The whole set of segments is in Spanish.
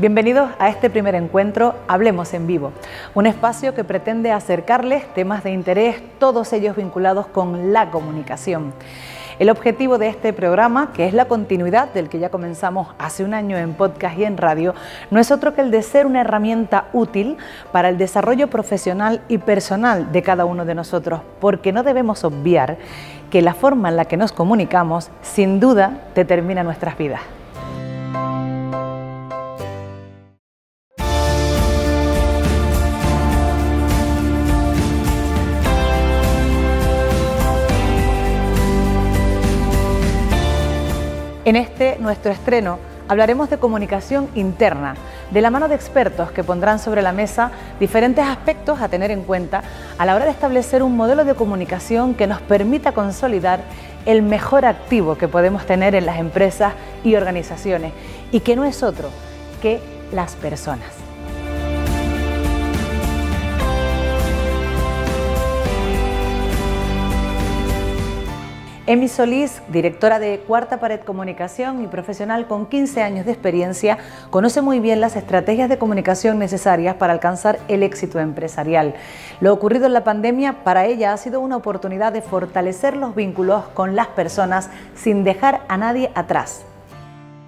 Bienvenidos a este primer encuentro Hablemos en Vivo, un espacio que pretende acercarles temas de interés, todos ellos vinculados con la comunicación. El objetivo de este programa, que es la continuidad del que ya comenzamos hace un año en podcast y en radio, no es otro que el de ser una herramienta útil para el desarrollo profesional y personal de cada uno de nosotros, porque no debemos obviar que la forma en la que nos comunicamos, sin duda, determina nuestras vidas. En este, nuestro estreno, hablaremos de comunicación interna, de la mano de expertos que pondrán sobre la mesa diferentes aspectos a tener en cuenta a la hora de establecer un modelo de comunicación que nos permita consolidar el mejor activo que podemos tener en las empresas y organizaciones, y que no es otro que las personas. Emi Solís, directora de Cuarta Pared Comunicación y profesional con 15 años de experiencia, conoce muy bien las estrategias de comunicación necesarias para alcanzar el éxito empresarial. Lo ocurrido en la pandemia para ella ha sido una oportunidad de fortalecer los vínculos con las personas sin dejar a nadie atrás.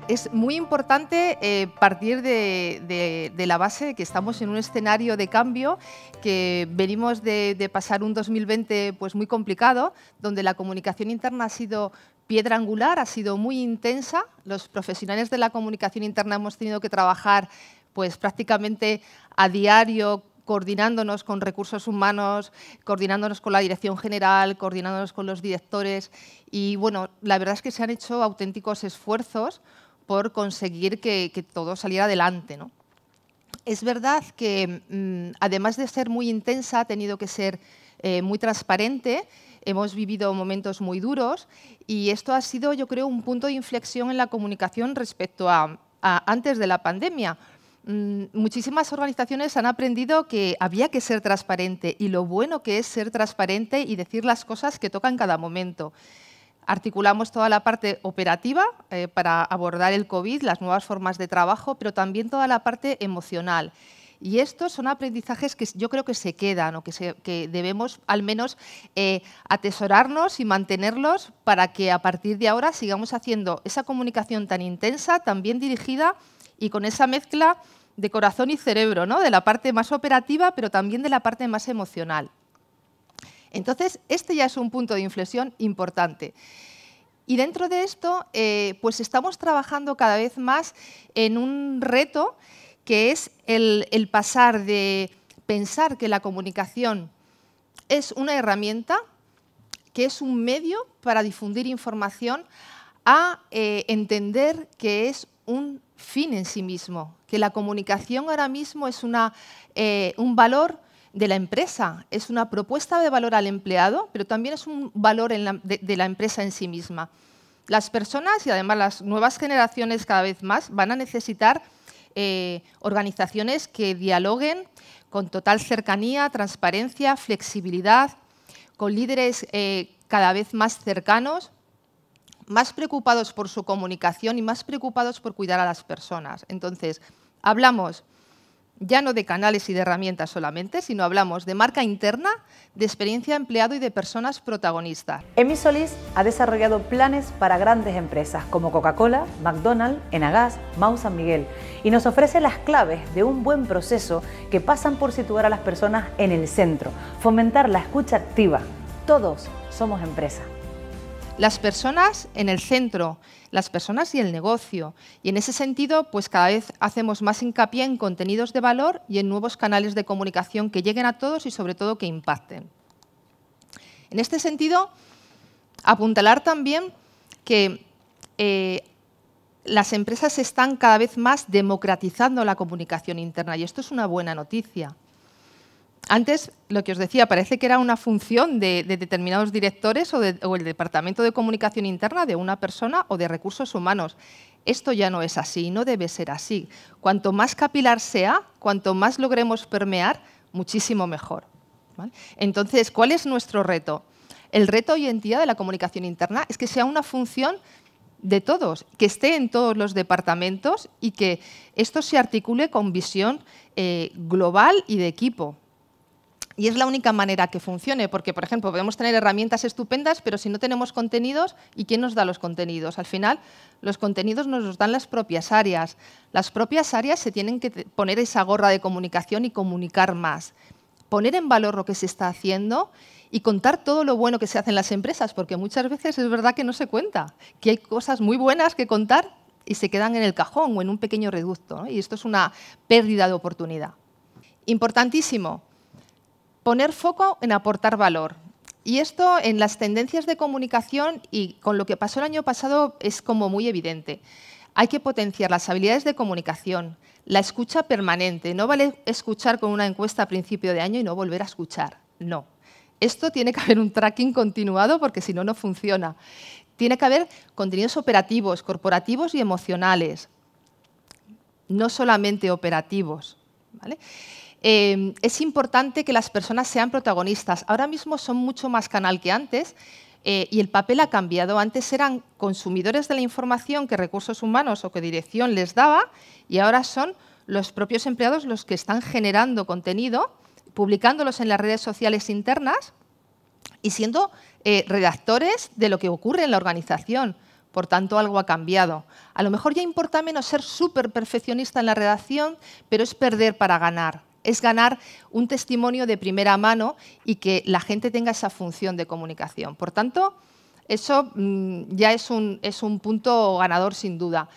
Es muy importante partir de la base de que estamos en un escenario de cambio, que venimos de pasar un 2020 pues muy complicado, donde la comunicación interna ha sido piedra angular, ha sido muy intensa. Los profesionales de la comunicación interna hemos tenido que trabajar pues prácticamente a diario, coordinándonos con recursos humanos, coordinándonos con la dirección general, coordinándonos con los directores. Y bueno, la verdad es que se han hecho auténticos esfuerzos por conseguir que todo saliera adelante, ¿no? Es verdad que, además de ser muy intensa, ha tenido que ser muy transparente. Hemos vivido momentos muy duros y esto ha sido, yo creo, un punto de inflexión en la comunicación respecto a antes de la pandemia. Muchísimas organizaciones han aprendido que había que ser transparente y lo bueno que es ser transparente y decir las cosas que tocan en cada momento. Articulamos toda la parte operativa para abordar el COVID, las nuevas formas de trabajo, pero también toda la parte emocional. Y estos son aprendizajes que yo creo que se quedan o que debemos al menos atesorarnos y mantenerlos para que a partir de ahora sigamos haciendo esa comunicación tan intensa, tan bien dirigida y con esa mezcla de corazón y cerebro, ¿no? De la parte más operativa, pero también de la parte más emocional. Entonces, este ya es un punto de inflexión importante. Y dentro de esto, pues estamos trabajando cada vez más en un reto que es el pasar de pensar que la comunicación es una herramienta, que es un medio para difundir información, a entender que es un fin en sí mismo, que la comunicación ahora mismo es un valor de la empresa, es una propuesta de valor al empleado, pero también es un valor de la empresa en sí misma. Las personas y además las nuevas generaciones cada vez más van a necesitar organizaciones que dialoguen con total cercanía, transparencia, flexibilidad, con líderes cada vez más cercanos, más preocupados por su comunicación y más preocupados por cuidar a las personas. Entonces, hablamos ya no de canales y de herramientas solamente, sino hablamos de marca interna, de experiencia de empleado y de personas protagonistas. Emi Solís ha desarrollado planes para grandes empresas como Coca-Cola, McDonald's, Enagas, Mau San Miguel y nos ofrece las claves de un buen proceso que pasan por situar a las personas en el centro, fomentar la escucha activa. Todos somos empresa. Las personas en el centro, las personas y el negocio. Y en ese sentido, pues cada vez hacemos más hincapié en contenidos de valor y en nuevos canales de comunicación que lleguen a todos y sobre todo que impacten. En este sentido, apuntalar también que las empresas están cada vez más democratizando la comunicación interna y esto es una buena noticia. Antes, lo que os decía, parece que era una función de determinados directores o el departamento de comunicación interna de una persona o de recursos humanos. Esto ya no es así, no debe ser así. Cuanto más capilar sea, cuanto más logremos permear, muchísimo mejor, ¿vale? Entonces, ¿cuál es nuestro reto? El reto hoy en día de la comunicación interna es que sea una función de todos, que esté en todos los departamentos y que esto se articule con visión global y de equipo. Y es la única manera que funcione, porque, por ejemplo, podemos tener herramientas estupendas, pero si no tenemos contenidos, ¿y quién nos da los contenidos? Al final, los contenidos nos los dan las propias áreas. Las propias áreas se tienen que poner esa gorra de comunicación y comunicar más. Poner en valor lo que se está haciendo y contar todo lo bueno que se hace en las empresas, porque muchas veces es verdad que no se cuenta, que hay cosas muy buenas que contar y se quedan en el cajón o en un pequeño reducto, ¿no? Y esto es una pérdida de oportunidad. Importantísimo. Poner foco en aportar valor. Y esto en las tendencias de comunicación y con lo que pasó el año pasado es como muy evidente. Hay que potenciar las habilidades de comunicación, la escucha permanente. No vale escuchar con una encuesta a principio de año y no volver a escuchar. No. Esto tiene que haber un tracking continuado porque si no, no funciona. Tiene que haber contenidos operativos, corporativos y emocionales. No solamente operativos, ¿vale? Es importante que las personas sean protagonistas. Ahora mismo son mucho más canal que antes y el papel ha cambiado. Antes eran consumidores de la información que recursos humanos o que dirección les daba y ahora son los propios empleados los que están generando contenido, publicándolos en las redes sociales internas y siendo redactores de lo que ocurre en la organización. Por tanto, algo ha cambiado. A lo mejor ya importa menos ser súper perfeccionista en la redacción, pero es perder para ganar. Es ganar un testimonio de primera mano y que la gente tenga esa función de comunicación. Por tanto, eso ya es un punto ganador sin duda.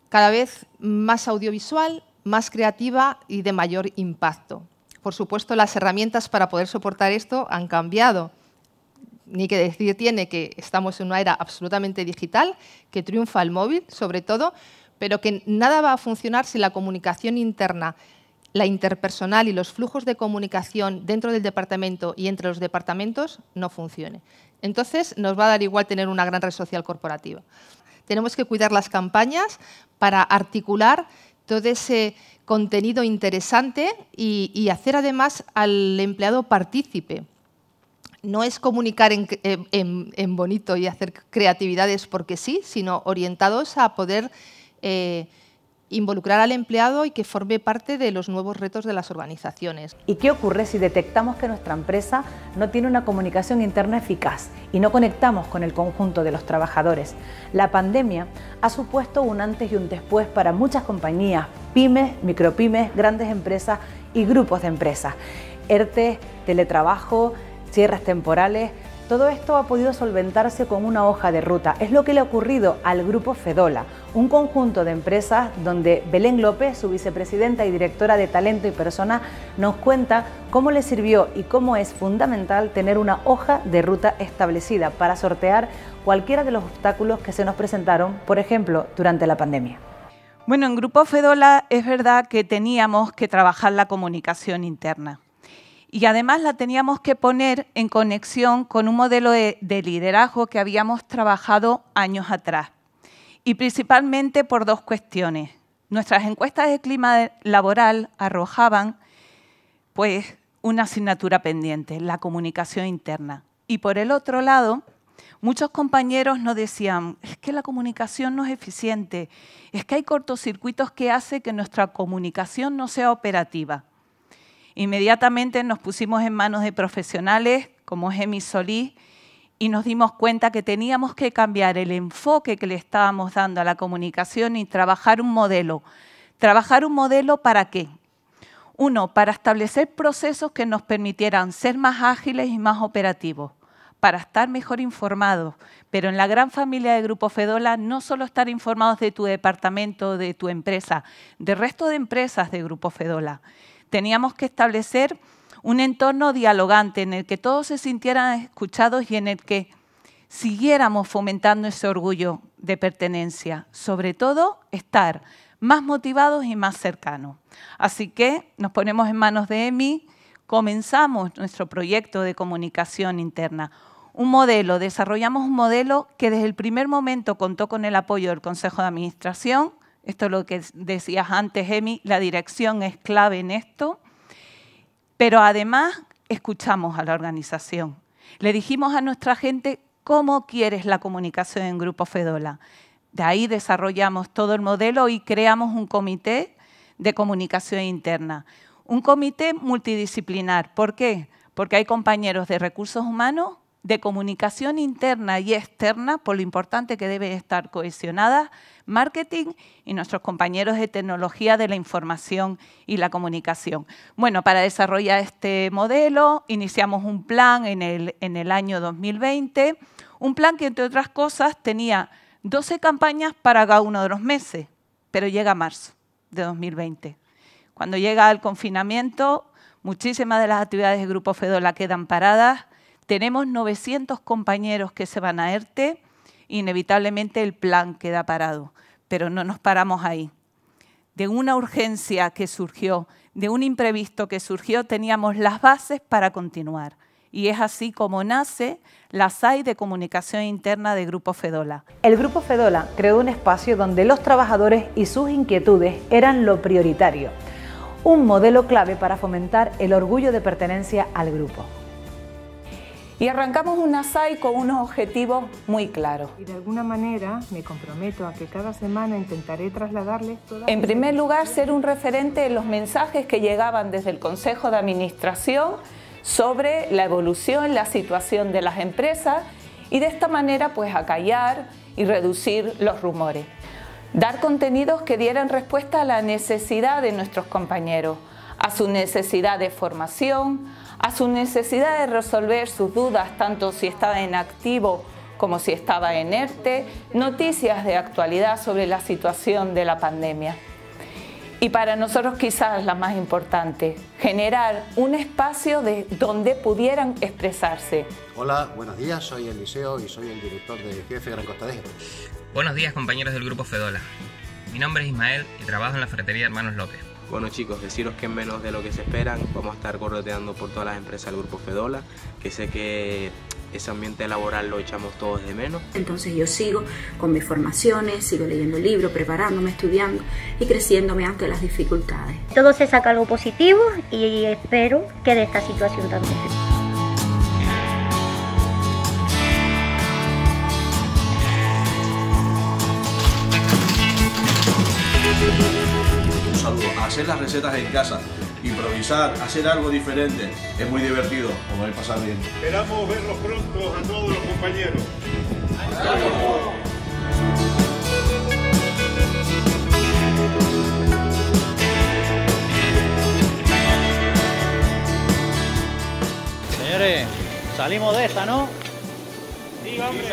Cada vez más audiovisual, más creativa y de mayor impacto. Por supuesto, las herramientas para poder soportar esto han cambiado. Ni que decir tiene que estamos en una era absolutamente digital, que triunfa el móvil, sobre todo, pero que nada va a funcionar si la comunicación interna, la interpersonal y los flujos de comunicación dentro del departamento y entre los departamentos no funcione. Entonces, nos va a dar igual tener una gran red social corporativa. Tenemos que cuidar las campañas para articular todo ese contenido interesante y hacer además al empleado partícipe. No es comunicar en bonito y hacer creatividades porque sí, sino orientados a poder involucrar al empleado y que forme parte de los nuevos retos de las organizaciones. ¿Y qué ocurre si detectamos que nuestra empresa no tiene una comunicación interna eficaz y no conectamos con el conjunto de los trabajadores? La pandemia ha supuesto un antes y un después para muchas compañías, pymes, micropymes, grandes empresas y grupos de empresas. ERTE, teletrabajo, cierres temporales, todo esto ha podido solventarse con una hoja de ruta. Es lo que le ha ocurrido al Grupo Fedola, un conjunto de empresas donde Belén López, su vicepresidenta y directora de Talento y Persona, nos cuenta cómo le sirvió y cómo es fundamental tener una hoja de ruta establecida para sortear cualquiera de los obstáculos que se nos presentaron, por ejemplo, durante la pandemia. Bueno, en Grupo Fedola es verdad que teníamos que trabajar la comunicación interna. Y además la teníamos que poner en conexión con un modelo de liderazgo que habíamos trabajado años atrás. Y principalmente por dos cuestiones. Nuestras encuestas de clima laboral arrojaban pues, una asignatura pendiente, la comunicación interna. Y por el otro lado, muchos compañeros nos decían, es que la comunicación no es eficiente, es que hay cortocircuitos que hacen que nuestra comunicación no sea operativa. Inmediatamente nos pusimos en manos de profesionales como Emi Solís y nos dimos cuenta que teníamos que cambiar el enfoque que le estábamos dando a la comunicación y trabajar un modelo. ¿Trabajar un modelo para qué? Uno, para establecer procesos que nos permitieran ser más ágiles y más operativos, para estar mejor informados. Pero en la gran familia de Grupo Fedola no solo estar informados de tu departamento, de tu empresa, del resto de empresas de Grupo Fedola. Teníamos que establecer un entorno dialogante en el que todos se sintieran escuchados y en el que siguiéramos fomentando ese orgullo de pertenencia. Sobre todo, estar más motivados y más cercanos. Así que nos ponemos en manos de Emi, comenzamos nuestro proyecto de comunicación interna. Desarrollamos un modelo que desde el primer momento contó con el apoyo del Consejo de Administración. Esto es lo que decías antes, Emi, la dirección es clave en esto, pero además escuchamos a la organización. Le dijimos a nuestra gente cómo quieres la comunicación en Grupo Fedola. De ahí desarrollamos todo el modelo y creamos un comité de comunicación interna. Un comité multidisciplinar. ¿Por qué? Porque hay compañeros de recursos humanos, de comunicación interna y externa, por lo importante que deben estar cohesionadas, marketing y nuestros compañeros de tecnología de la información y la comunicación. Bueno, para desarrollar este modelo iniciamos un plan en el año 2020, un plan que, entre otras cosas, tenía 12 campañas para cada uno de los meses, pero llega marzo de 2020. Cuando llega el confinamiento, muchísimas de las actividades del Grupo Fedola quedan paradas. Tenemos 900 compañeros que se van a ERTE, inevitablemente el plan queda parado, pero no nos paramos ahí. De una urgencia que surgió, de un imprevisto que surgió, teníamos las bases para continuar. Y es así como nace la SAI de Comunicación Interna de Grupo Fedola. El Grupo Fedola creó un espacio donde los trabajadores y sus inquietudes eran lo prioritario. Un modelo clave para fomentar el orgullo de pertenencia al grupo. Y arrancamos una SAI con unos objetivos muy claros. Y de alguna manera me comprometo a que cada semana intentaré trasladarles todas... En primer lugar, ser un referente en los mensajes que llegaban desde el Consejo de Administración sobre la evolución, la situación de las empresas y de esta manera pues acallar y reducir los rumores. Dar contenidos que dieran respuesta a la necesidad de nuestros compañeros, a su necesidad de formación, a su necesidad de resolver sus dudas, tanto si estaba en activo como si estaba en ERTE, noticias de actualidad sobre la situación de la pandemia. Y para nosotros quizás la más importante, generar un espacio donde pudieran expresarse. Hola, buenos días, soy Eliseo y soy el director de GF Gran Costa de Ejero. Buenos días, compañeros del Grupo Fedola. Mi nombre es Ismael y trabajo en la ferretería Hermanos López. Bueno chicos, deciros que en menos de lo que se esperan vamos a estar correteando por todas las empresas del Grupo Fedola, que sé que ese ambiente laboral lo echamos todos de menos. Entonces yo sigo con mis formaciones, sigo leyendo libros, preparándome, estudiando y creciéndome ante las dificultades. Todo se saca algo positivo y espero que de esta situación también. Hacer las recetas en casa, improvisar, hacer algo diferente, es muy divertido, como es pasar bien. Esperamos verlos pronto a todos los compañeros. Señores, salimos de esta, ¿no? Sí, hombre.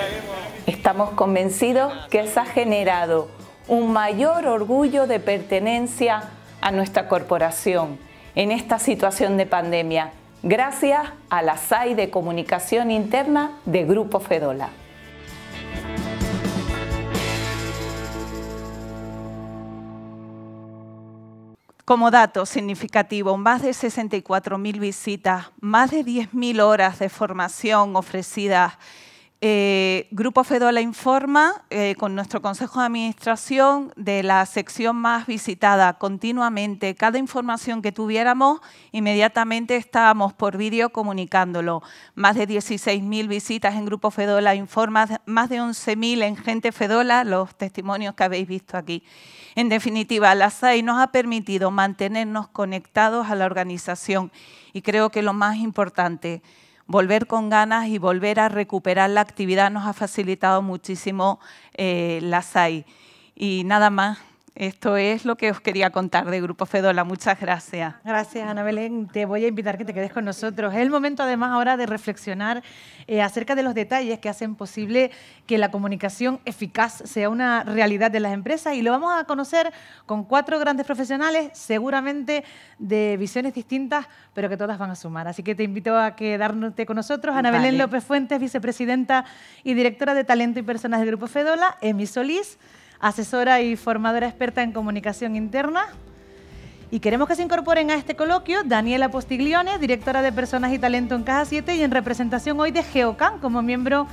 Estamos convencidos que se ha generado un mayor orgullo de pertenencia a nuestra corporación en esta situación de pandemia, gracias a la SAI de Comunicación Interna de Grupo Fedola. Como dato significativo, más de 64.000 visitas, más de 10.000 horas de formación ofrecidas. Grupo Fedola informa con nuestro Consejo de Administración de la sección más visitada continuamente. Cada información que tuviéramos, inmediatamente estábamos por vídeo comunicándolo. Más de 16.000 visitas en Grupo Fedola informa, más de 11.000 en Gente Fedola, los testimonios que habéis visto aquí. En definitiva, la SAI nos ha permitido mantenernos conectados a la organización y creo que lo más importante, volver con ganas y volver a recuperar la actividad nos ha facilitado muchísimo la SAI. Y nada más, esto es lo que os quería contar de Grupo Fedola. Muchas gracias. Gracias, Ana Belén. Te voy a invitar que te quedes con nosotros. Es el momento, además, ahora de reflexionar acerca de los detalles que hacen posible que la comunicación eficaz sea una realidad de las empresas. Y lo vamos a conocer con 4 grandes profesionales, seguramente de visiones distintas, pero que todas van a sumar. Así que te invito a quedarte con nosotros. Ana Belén López Fuentes, vicepresidenta y directora de Talento y Personas del Grupo Fedola. Emi Solís, asesora y formadora experta en comunicación interna. Y queremos que se incorporen a este coloquio Daniela Postiglione, directora de Personas y Talento en Caja 7 y en representación hoy de Geocan como miembro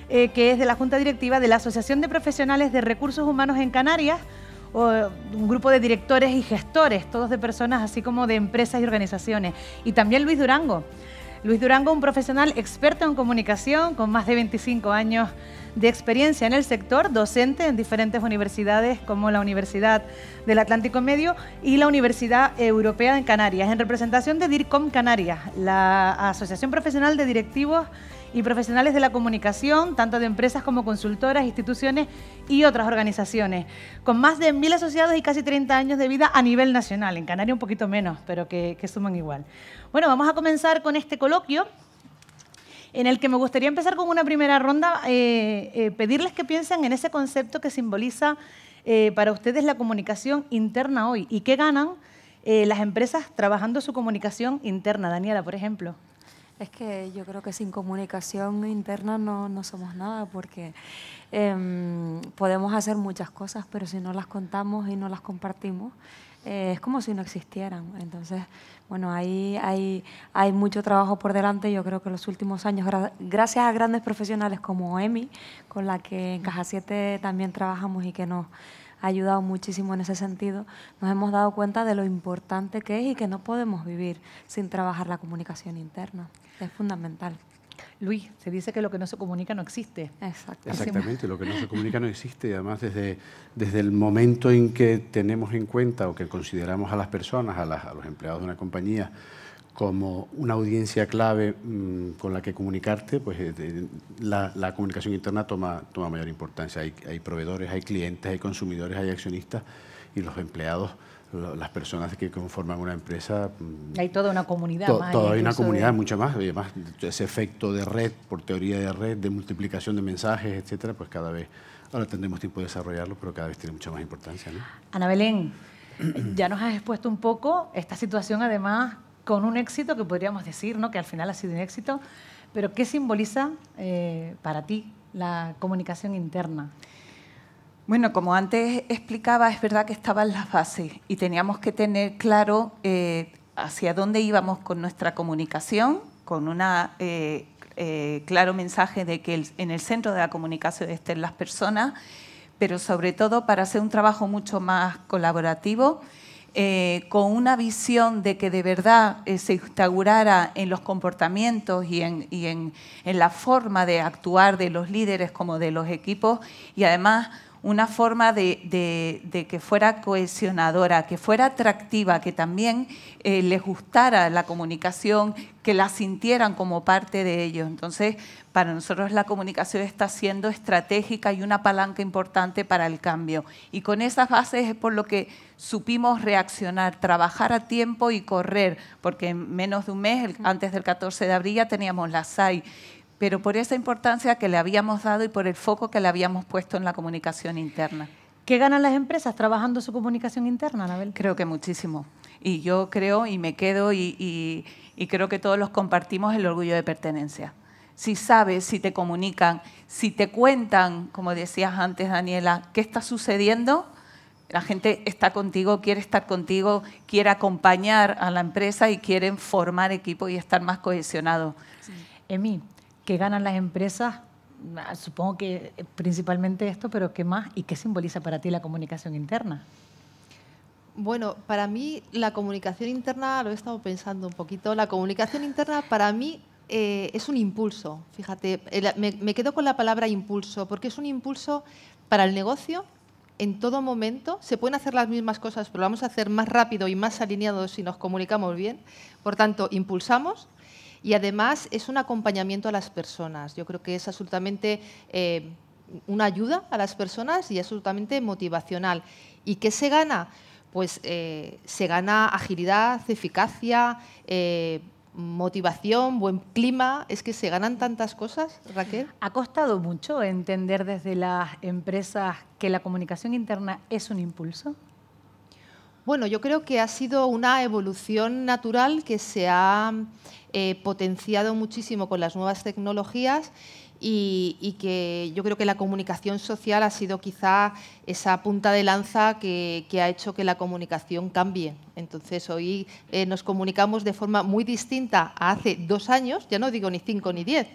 que es de la Junta Directiva de la Asociación de Profesionales de Recursos Humanos en Canarias, un grupo de directores y gestores, todos de personas así como de empresas y organizaciones. Y también Luis Durango, Luis Durango, un profesional experto en comunicación con más de 25 años de experiencia en el sector, docente en diferentes universidades como la Universidad del Atlántico Medio y la Universidad Europea en Canarias, en representación de DIRCOM Canarias, la Asociación Profesional de Directivos y Profesionales de la Comunicación, tanto de empresas como consultoras, instituciones y otras organizaciones, con más de 1000 asociados y casi 30 años de vida a nivel nacional. En Canarias un poquito menos, pero que suman igual. Bueno, vamos a comenzar con este coloquio, en el que me gustaría empezar con una primera ronda, pedirles que piensen en ese concepto que simboliza para ustedes la comunicación interna hoy y qué ganan las empresas trabajando su comunicación interna. Daniela, por ejemplo. Es que yo creo que sin comunicación interna no somos nada, porque podemos hacer muchas cosas, pero si no las contamos y no las compartimos, es como si no existieran. Entonces, bueno, ahí hay mucho trabajo por delante. Yo creo que en los últimos años, gracias a grandes profesionales como Emi, con la que en Caja 7 también trabajamos y que nos ha ayudado muchísimo en ese sentido, nos hemos dado cuenta de lo importante que es y que no podemos vivir sin trabajar la comunicación interna. Es fundamental. Luis, se dice que lo que no se comunica no existe. Exactamente, lo que no se comunica no existe. Y además, desde el momento en que tenemos en cuenta o que consideramos a las personas, a los empleados de una compañía, como una audiencia clave con la que comunicarte, pues la comunicación interna toma mayor importancia. Hay proveedores, hay clientes, hay consumidores, hay accionistas y los empleados, las personas que conforman una empresa. Hay toda una comunidad. Hay una comunidad, mucho más. Y además, ese efecto de red, por teoría de red, de multiplicación de mensajes, etcétera, pues cada vez, ahora tendremos tiempo de desarrollarlo, pero cada vez tiene mucha más importancia, ¿no? Ana Belén, ya nos has expuesto un poco esta situación, además, con un éxito que podríamos decir, ¿no?, que al final ha sido un éxito, pero ¿qué simboliza para ti la comunicación interna? Bueno, como antes explicaba, es verdad que estaban las bases y teníamos que tener claro hacia dónde íbamos con nuestra comunicación, con un claro mensaje de que en el centro de la comunicación estén las personas, pero sobre todo para hacer un trabajo mucho más colaborativo, con una visión de que de verdad se instaurara en los comportamientos y en la forma de actuar de los líderes como de los equipos, y además una forma de que fuera cohesionadora, que fuera atractiva, que también les gustara la comunicación, que la sintieran como parte de ellos. Entonces, para nosotros la comunicación está siendo estratégica y una palanca importante para el cambio. Y con esas bases es por lo que supimos reaccionar, trabajar a tiempo y correr, porque en menos de un mes, antes del 14 de abril, ya teníamos la SAI. Pero por esa importancia que le habíamos dado y por el foco que le habíamos puesto en la comunicación interna. ¿Qué ganan las empresas trabajando su comunicación interna, Anabel? Creo que muchísimo. Y yo creo, y me quedo, y creo que todos los compartimos el orgullo de pertenencia. Si sabes, si te comunican, si te cuentan, como decías antes, Daniela, qué está sucediendo, la gente está contigo, quiere estar contigo, quiere acompañar a la empresa y quieren formar equipo y estar más cohesionados. Sí. Emi, ¿qué ganan las empresas? Supongo que principalmente esto, pero ¿qué más? ¿Y qué simboliza para ti la comunicación interna? Bueno, para mí la comunicación interna, lo he estado pensando un poquito, la comunicación interna para mí es un impulso. Fíjate, me quedo con la palabra impulso, porque es un impulso para el negocio en todo momento. Se pueden hacer las mismas cosas, pero lo vamos a hacer más rápido y más alineados si nos comunicamos bien. Por tanto, impulsamos. Y además es un acompañamiento a las personas. Yo creo que es absolutamente una ayuda a las personas y absolutamente motivacional. ¿Y qué se gana? Pues se gana agilidad, eficacia, motivación, buen clima. Es que se ganan tantas cosas, Raquel. ¿Ha costado mucho entender desde las empresas que la comunicación interna es un impulso? Bueno, yo creo que ha sido una evolución natural que se ha potenciado muchísimo con las nuevas tecnologías y que yo creo que la comunicación social ha sido quizá esa punta de lanza que ha hecho que la comunicación cambie. Entonces, hoy nos comunicamos de forma muy distinta a hace 2 años, ya no digo ni 5 ni 10,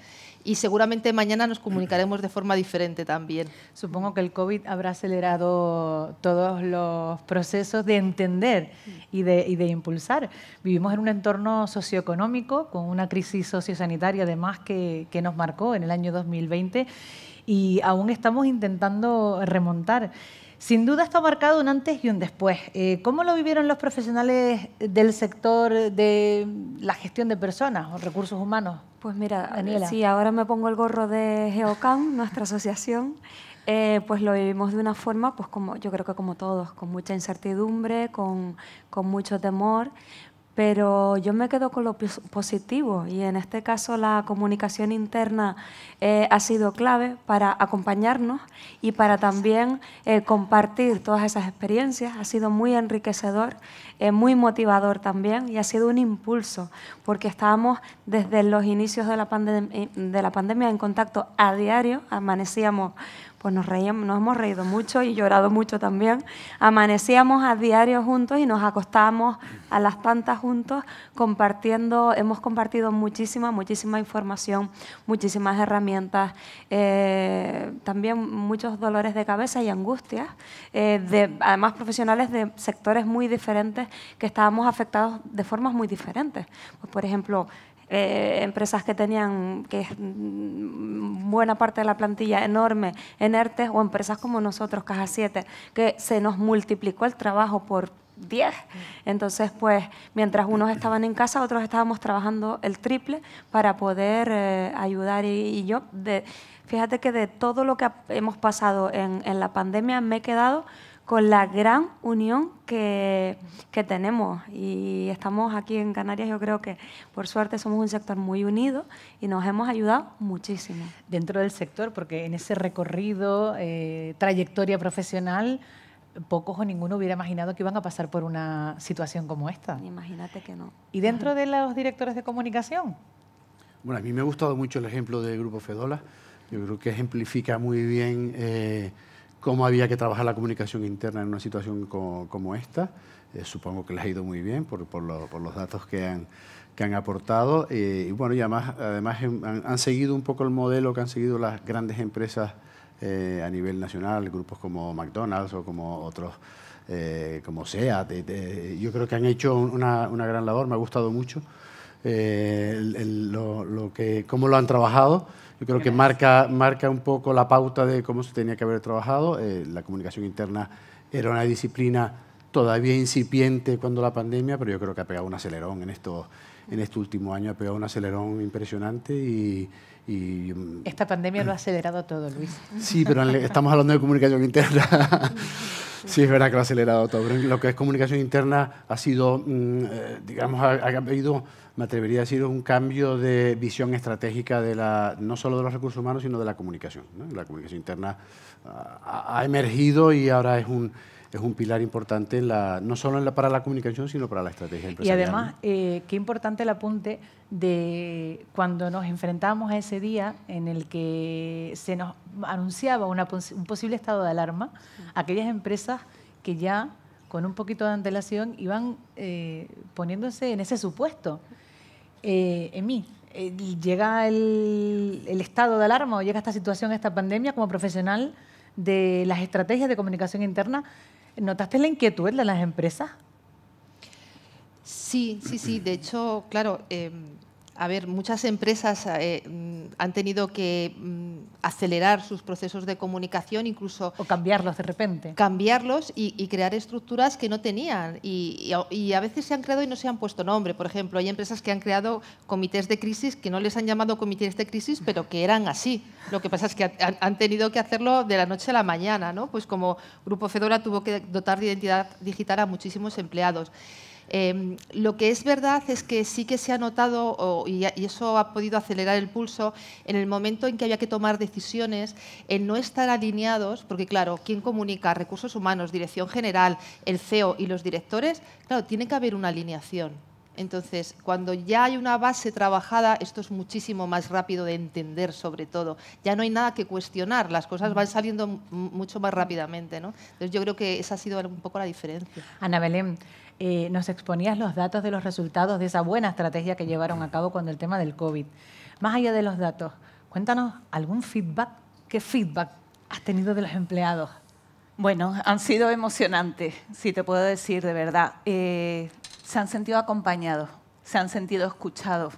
y seguramente mañana nos comunicaremos de forma diferente también. Supongo que el COVID habrá acelerado todos los procesos de entender y de impulsar. Vivimos en un entorno socioeconómico con una crisis sociosanitaria además que nos marcó en el año 2020 y aún estamos intentando remontar. Sin duda está marcado un antes y un después. ¿Cómo lo vivieron los profesionales del sector de la gestión de personas o recursos humanos? Pues mira, Daniela. sí, ahora me pongo el gorro de Geocam, nuestra asociación, pues lo vivimos de una forma, pues como yo creo que como todos, con mucha incertidumbre, con mucho temor, pero yo me quedo con lo positivo y en este caso la comunicación interna ha sido clave para acompañarnos y para también compartir todas esas experiencias. Ha sido muy enriquecedor, muy motivador también y ha sido un impulso porque estábamos desde los inicios de la pandemia en contacto a diario, amanecíamos, pues nos hemos reído mucho y llorado mucho también. Amanecíamos a diario juntos y nos acostábamos a las tantas juntos compartiendo. Hemos compartido muchísima información, muchísimas herramientas, también muchos dolores de cabeza y angustias, además profesionales de sectores muy diferentes que estábamos afectados de formas muy diferentes. Pues, por ejemplo, empresas que tenían buena parte de la plantilla enorme en ERTE o empresas como nosotros, Caja 7, que se nos multiplicó el trabajo por 10. Entonces, pues, mientras unos estaban en casa, otros estábamos trabajando el triple para poder ayudar. Y yo, fíjate que de todo lo que hemos pasado en la pandemia me he quedado con la gran unión que tenemos y estamos aquí en Canarias. Yo creo que por suerte somos un sector muy unido y nos hemos ayudado muchísimo. Dentro del sector, porque en ese recorrido, trayectoria profesional, pocos o ninguno hubiera imaginado que iban a pasar por una situación como esta. Imagínate que no. ¿Y dentro de los directores de comunicación? Bueno, a mí me ha gustado mucho el ejemplo del Grupo Fedola. Yo creo que ejemplifica muy bien cómo había que trabajar la comunicación interna en una situación como esta. Supongo que les ha ido muy bien por los datos que han aportado. Y bueno, y además han seguido un poco el modelo que han seguido las grandes empresas a nivel nacional, grupos como McDonald's o como otros, como SEAT. Yo creo que han hecho una gran labor, me ha gustado mucho cómo lo han trabajado. Yo creo que marca un poco la pauta de cómo se tenía que haber trabajado. La comunicación interna era una disciplina todavía incipiente cuando la pandemia, pero yo creo que ha pegado un acelerón en este último año, ha pegado un acelerón impresionante y esta pandemia lo ha acelerado todo, Luis. Sí, pero estamos hablando de comunicación interna. Sí, es verdad que lo ha acelerado todo, pero en lo que es comunicación interna ha sido, digamos, ha habido, me atrevería a decir, un cambio de visión estratégica no solo de los recursos humanos, sino de la comunicación, ¿no? La comunicación interna ha emergido y ahora es un pilar importante no solo para la comunicación, sino para la estrategia empresarial. Y además, qué importante el apunte de cuando nos enfrentamos a ese día en el que se nos anunciaba un posible estado de alarma, aquellas empresas que ya con un poquito de antelación iban poniéndose en ese supuesto. En mí, llega el estado de alarma o llega esta situación, esta pandemia, como profesional de las estrategias de comunicación interna, ¿notaste la inquietud de las empresas? Sí. De hecho, claro, a ver, muchas empresas han tenido que acelerar sus procesos de comunicación, incluso... O cambiarlos de repente. Cambiarlos y crear estructuras que no tenían. Y a veces se han creado y no se han puesto nombre. Por ejemplo, hay empresas que han creado comités de crisis que no les han llamado comités de crisis, pero que eran así. Lo que pasa es que han tenido que hacerlo de la noche a la mañana, ¿no? Pues como Grupo Fedola tuvo que dotar de identidad digital a muchísimos empleados. Lo que es verdad es que sí que se ha notado, y eso ha podido acelerar el pulso, en el momento en que había que tomar decisiones, en no estar alineados, porque claro, ¿quién comunica? Recursos humanos, Dirección General, el CEO y los directores. Claro, tiene que haber una alineación. Entonces, cuando ya hay una base trabajada, esto es muchísimo más rápido de entender, sobre todo. Ya no hay nada que cuestionar, las cosas van saliendo mucho más rápidamente, ¿no? Entonces, yo creo que esa ha sido un poco la diferencia. Ana Belén, nos exponías los datos de los resultados de esa buena estrategia que llevaron a cabo con el tema del COVID. Más allá de los datos, Cuéntanos algún feedback. ¿Qué feedback has tenido de los empleados? Bueno, han sido emocionantes, si te puedo decir de verdad. Se han sentido acompañados, se han sentido escuchados.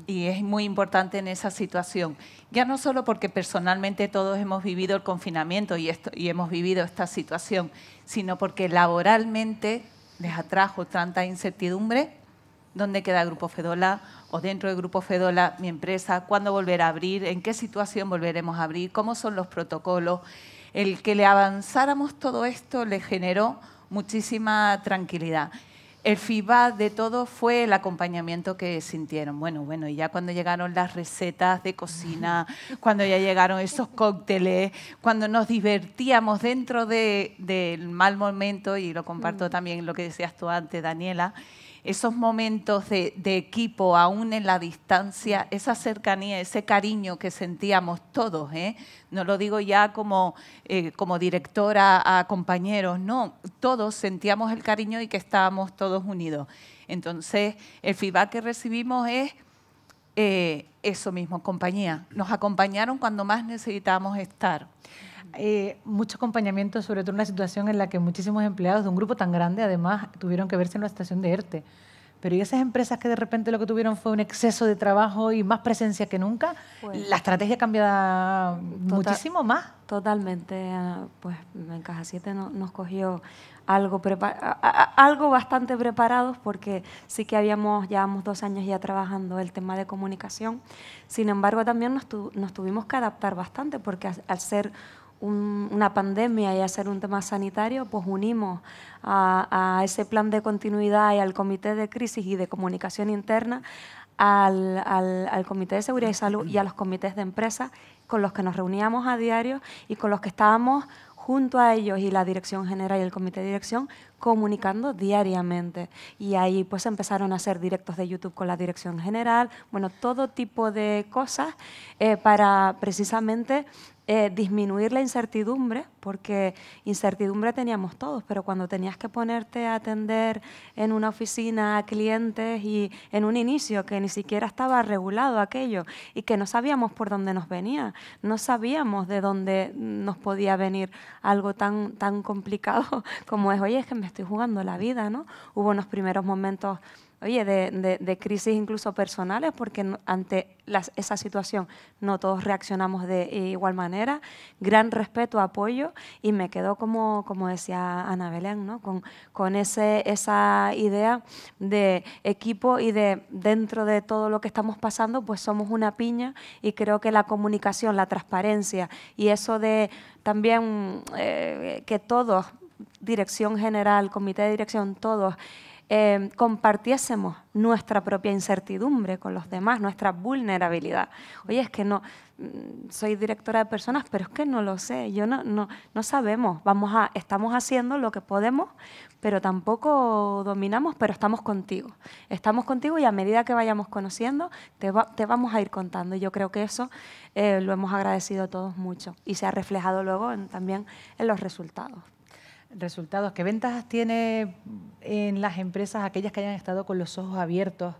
Y es muy importante en esa situación. Ya no solo porque personalmente todos hemos vivido el confinamiento y hemos vivido esta situación, sino porque laboralmente les atrajo tanta incertidumbre. ¿Dónde queda el Grupo Fedola? O dentro del Grupo Fedola, mi empresa, ¿cuándo volverá a abrir? ¿En qué situación volveremos a abrir? ¿Cómo son los protocolos? El que le avanzáramos todo esto le generó muchísima tranquilidad. El feedback de todo fue el acompañamiento que sintieron. Bueno, y ya cuando llegaron las recetas de cocina, cuando ya llegaron esos cócteles, cuando nos divertíamos dentro del mal momento, y lo comparto también lo que decías tú antes, Daniela, esos momentos de equipo, aún en la distancia, esa cercanía, ese cariño que sentíamos todos, no lo digo ya como directora a compañeros, no, todos sentíamos el cariño y que estábamos todos unidos. Entonces, el feedback que recibimos es eso mismo, compañía. Nos acompañaron cuando más necesitábamos estar. Mucho acompañamiento, sobre todo en una situación en la que muchísimos empleados de un grupo tan grande, además, tuvieron que verse en una situación de ERTE. Pero ¿y esas empresas que de repente lo que tuvieron fue un exceso de trabajo y más presencia que nunca? Pues, la estrategia cambia muchísimo más. Totalmente. Pues en Caja 7 nos cogió algo bastante preparados, porque sí que llevamos 2 años ya trabajando el tema de comunicación. Sin embargo, también nos tuvimos que adaptar bastante, porque al ser una pandemia y hacer un tema sanitario, pues unimos a ese plan de continuidad y al comité de crisis y de comunicación interna, al comité de seguridad y salud y a los comités de empresa, con los que nos reuníamos a diario y con los que estábamos junto a ellos y la dirección general y el comité de dirección comunicando diariamente. Y ahí pues empezaron a hacer directos de YouTube con la dirección general, bueno, todo tipo de cosas para precisamente disminuir la incertidumbre, porque incertidumbre teníamos todos, pero cuando tenías que ponerte a atender en una oficina a clientes y en un inicio que ni siquiera estaba regulado aquello y que no sabíamos por dónde nos venía, no sabíamos de dónde nos podía venir algo tan complicado como es, oye, es que me estoy jugando la vida, ¿no? Hubo unos primeros momentos, oye, de crisis incluso personales, porque ante esa situación no todos reaccionamos de igual manera. Gran respeto, apoyo, y me quedo como decía Ana Belén, ¿no? Con esa idea de equipo y de dentro de todo lo que estamos pasando, pues somos una piña, y creo que la comunicación, la transparencia y eso de también que todos, dirección general, comité de dirección, todos, compartiésemos nuestra propia incertidumbre con los demás, nuestra vulnerabilidad. Oye, es que no, soy directora de personas, pero es que no lo sé, yo no sabemos, estamos haciendo lo que podemos, pero tampoco dominamos, pero estamos contigo y a medida que vayamos conociendo, te vamos a ir contando. Y yo creo que eso lo hemos agradecido todos mucho y se ha reflejado luego también en los resultados. Resultados. ¿Qué ventajas tiene en las empresas aquellas que hayan estado con los ojos abiertos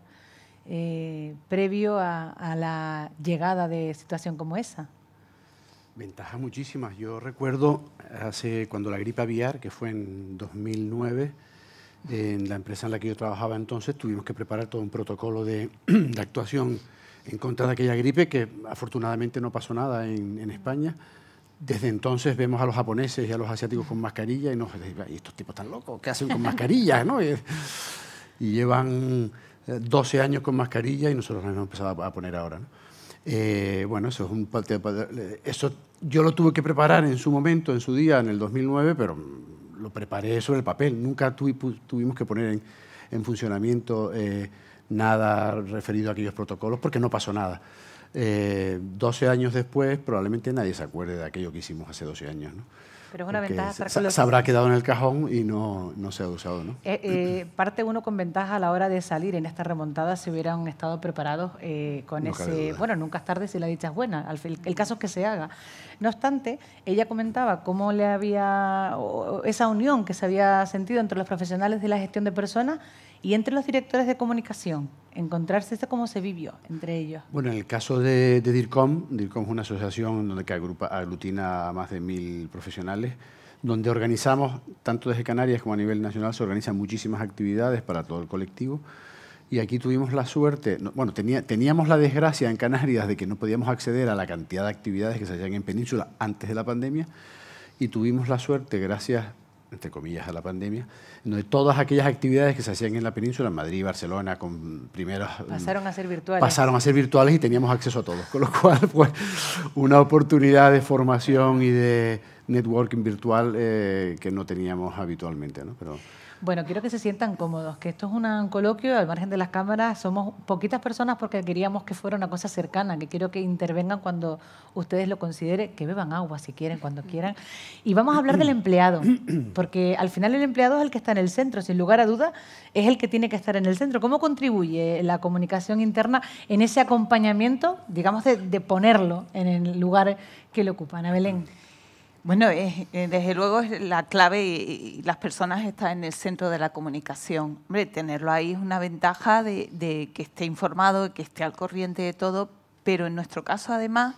previo a la llegada de situación como esa? Ventajas muchísimas. Yo recuerdo cuando la gripe aviar, que fue en 2009, en la empresa en la que yo trabajaba entonces, tuvimos que preparar todo un protocolo de actuación en contra de aquella gripe, que afortunadamente no pasó nada en España. Desde entonces vemos a los japoneses y a los asiáticos con mascarilla y estos tipos tan locos, ¿qué hacen con mascarillas, ¿no? Y llevan 12 años con mascarilla y nosotros nos hemos empezado a poner ahora, ¿no? Bueno, eso es eso yo lo tuve que preparar en su momento, en su día, en el 2009, pero lo preparé sobre el papel. Nunca tuvimos que poner en funcionamiento nada referido a aquellos protocolos porque no pasó nada. 12 años después probablemente nadie se acuerde de aquello que hicimos hace 12 años, ¿no? Pero es una porque ventaja. Se habrá quedado en el cajón y no se ha usado, ¿no? Parte uno con ventaja a la hora de salir en esta remontada si hubieran estado preparados con ese... Bueno, nunca es tarde si la dicha es buena. El caso es que se haga. No obstante, ella comentaba cómo esa unión que se había sentido entre los profesionales de la gestión de personas Y entre los directores de comunicación, encontrarse esto, ¿cómo se vivió entre ellos? Bueno, en el caso de DIRCOM es una asociación donde que aglutina a más de 1000 profesionales, donde organizamos, tanto desde Canarias como a nivel nacional, se organizan muchísimas actividades para todo el colectivo. Y aquí tuvimos la suerte, bueno, teníamos la desgracia en Canarias de que no podíamos acceder a la cantidad de actividades que se hacían en Península antes de la pandemia, y tuvimos la suerte, gracias, entre comillas, a la pandemia, donde todas aquellas actividades que se hacían en la península, en Madrid, Barcelona, con primeras... Pasaron a ser virtuales. Pasaron a ser virtuales y teníamos acceso a todos, con lo cual, pues, una oportunidad de formación y de networking virtual que no teníamos habitualmente, ¿no? Pero... Bueno, quiero que se sientan cómodos, que esto es un coloquio, al margen de las cámaras, somos poquitas personas porque queríamos que fuera una cosa cercana, que quiero que intervengan cuando ustedes lo consideren, que beban agua si quieren, cuando quieran. Y vamos a hablar del empleado, porque al final el empleado es el que está en el centro, sin lugar a duda, es el que tiene que estar en el centro. ¿Cómo contribuye la comunicación interna en ese acompañamiento, digamos, de ponerlo en el lugar que le ocupa? Ana Belén. Bueno, desde luego es la clave y las personas están en el centro de la comunicación. Hombre, tenerlo ahí es una ventaja de que esté informado, de que esté al corriente de todo, pero en nuestro caso además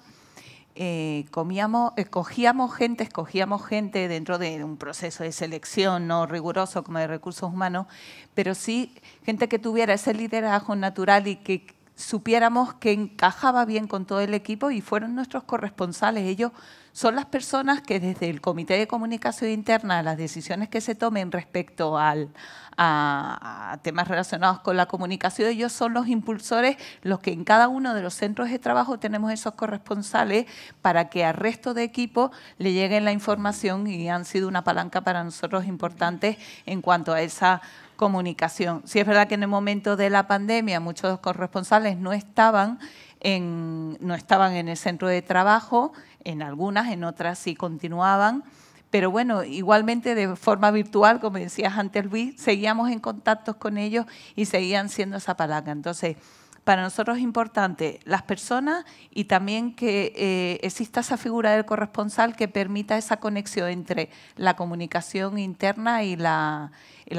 escogíamos gente dentro de un proceso de selección no riguroso como de recursos humanos, pero sí gente que tuviera ese liderazgo natural y que supiéramos que encajaba bien con todo el equipo, y fueron nuestros corresponsales. Ellos son las personas que desde el Comité de Comunicación Interna, las decisiones que se tomen respecto a temas relacionados con la comunicación, ellos son los impulsores, los que en cada uno de los centros de trabajo tenemos esos corresponsales para que al resto de equipo le llegue la información, y han sido una palanca para nosotros importante en cuanto a esa comunicación. Sí es verdad que en el momento de la pandemia muchos corresponsales no estaban en el centro de trabajo, en algunas, en otras sí continuaban, pero bueno, igualmente de forma virtual, como decías antes Luis, seguíamos en contacto con ellos y seguían siendo esa palanca. Entonces, para nosotros es importante las personas y también que exista esa figura del corresponsal que permita esa conexión entre la comunicación interna y la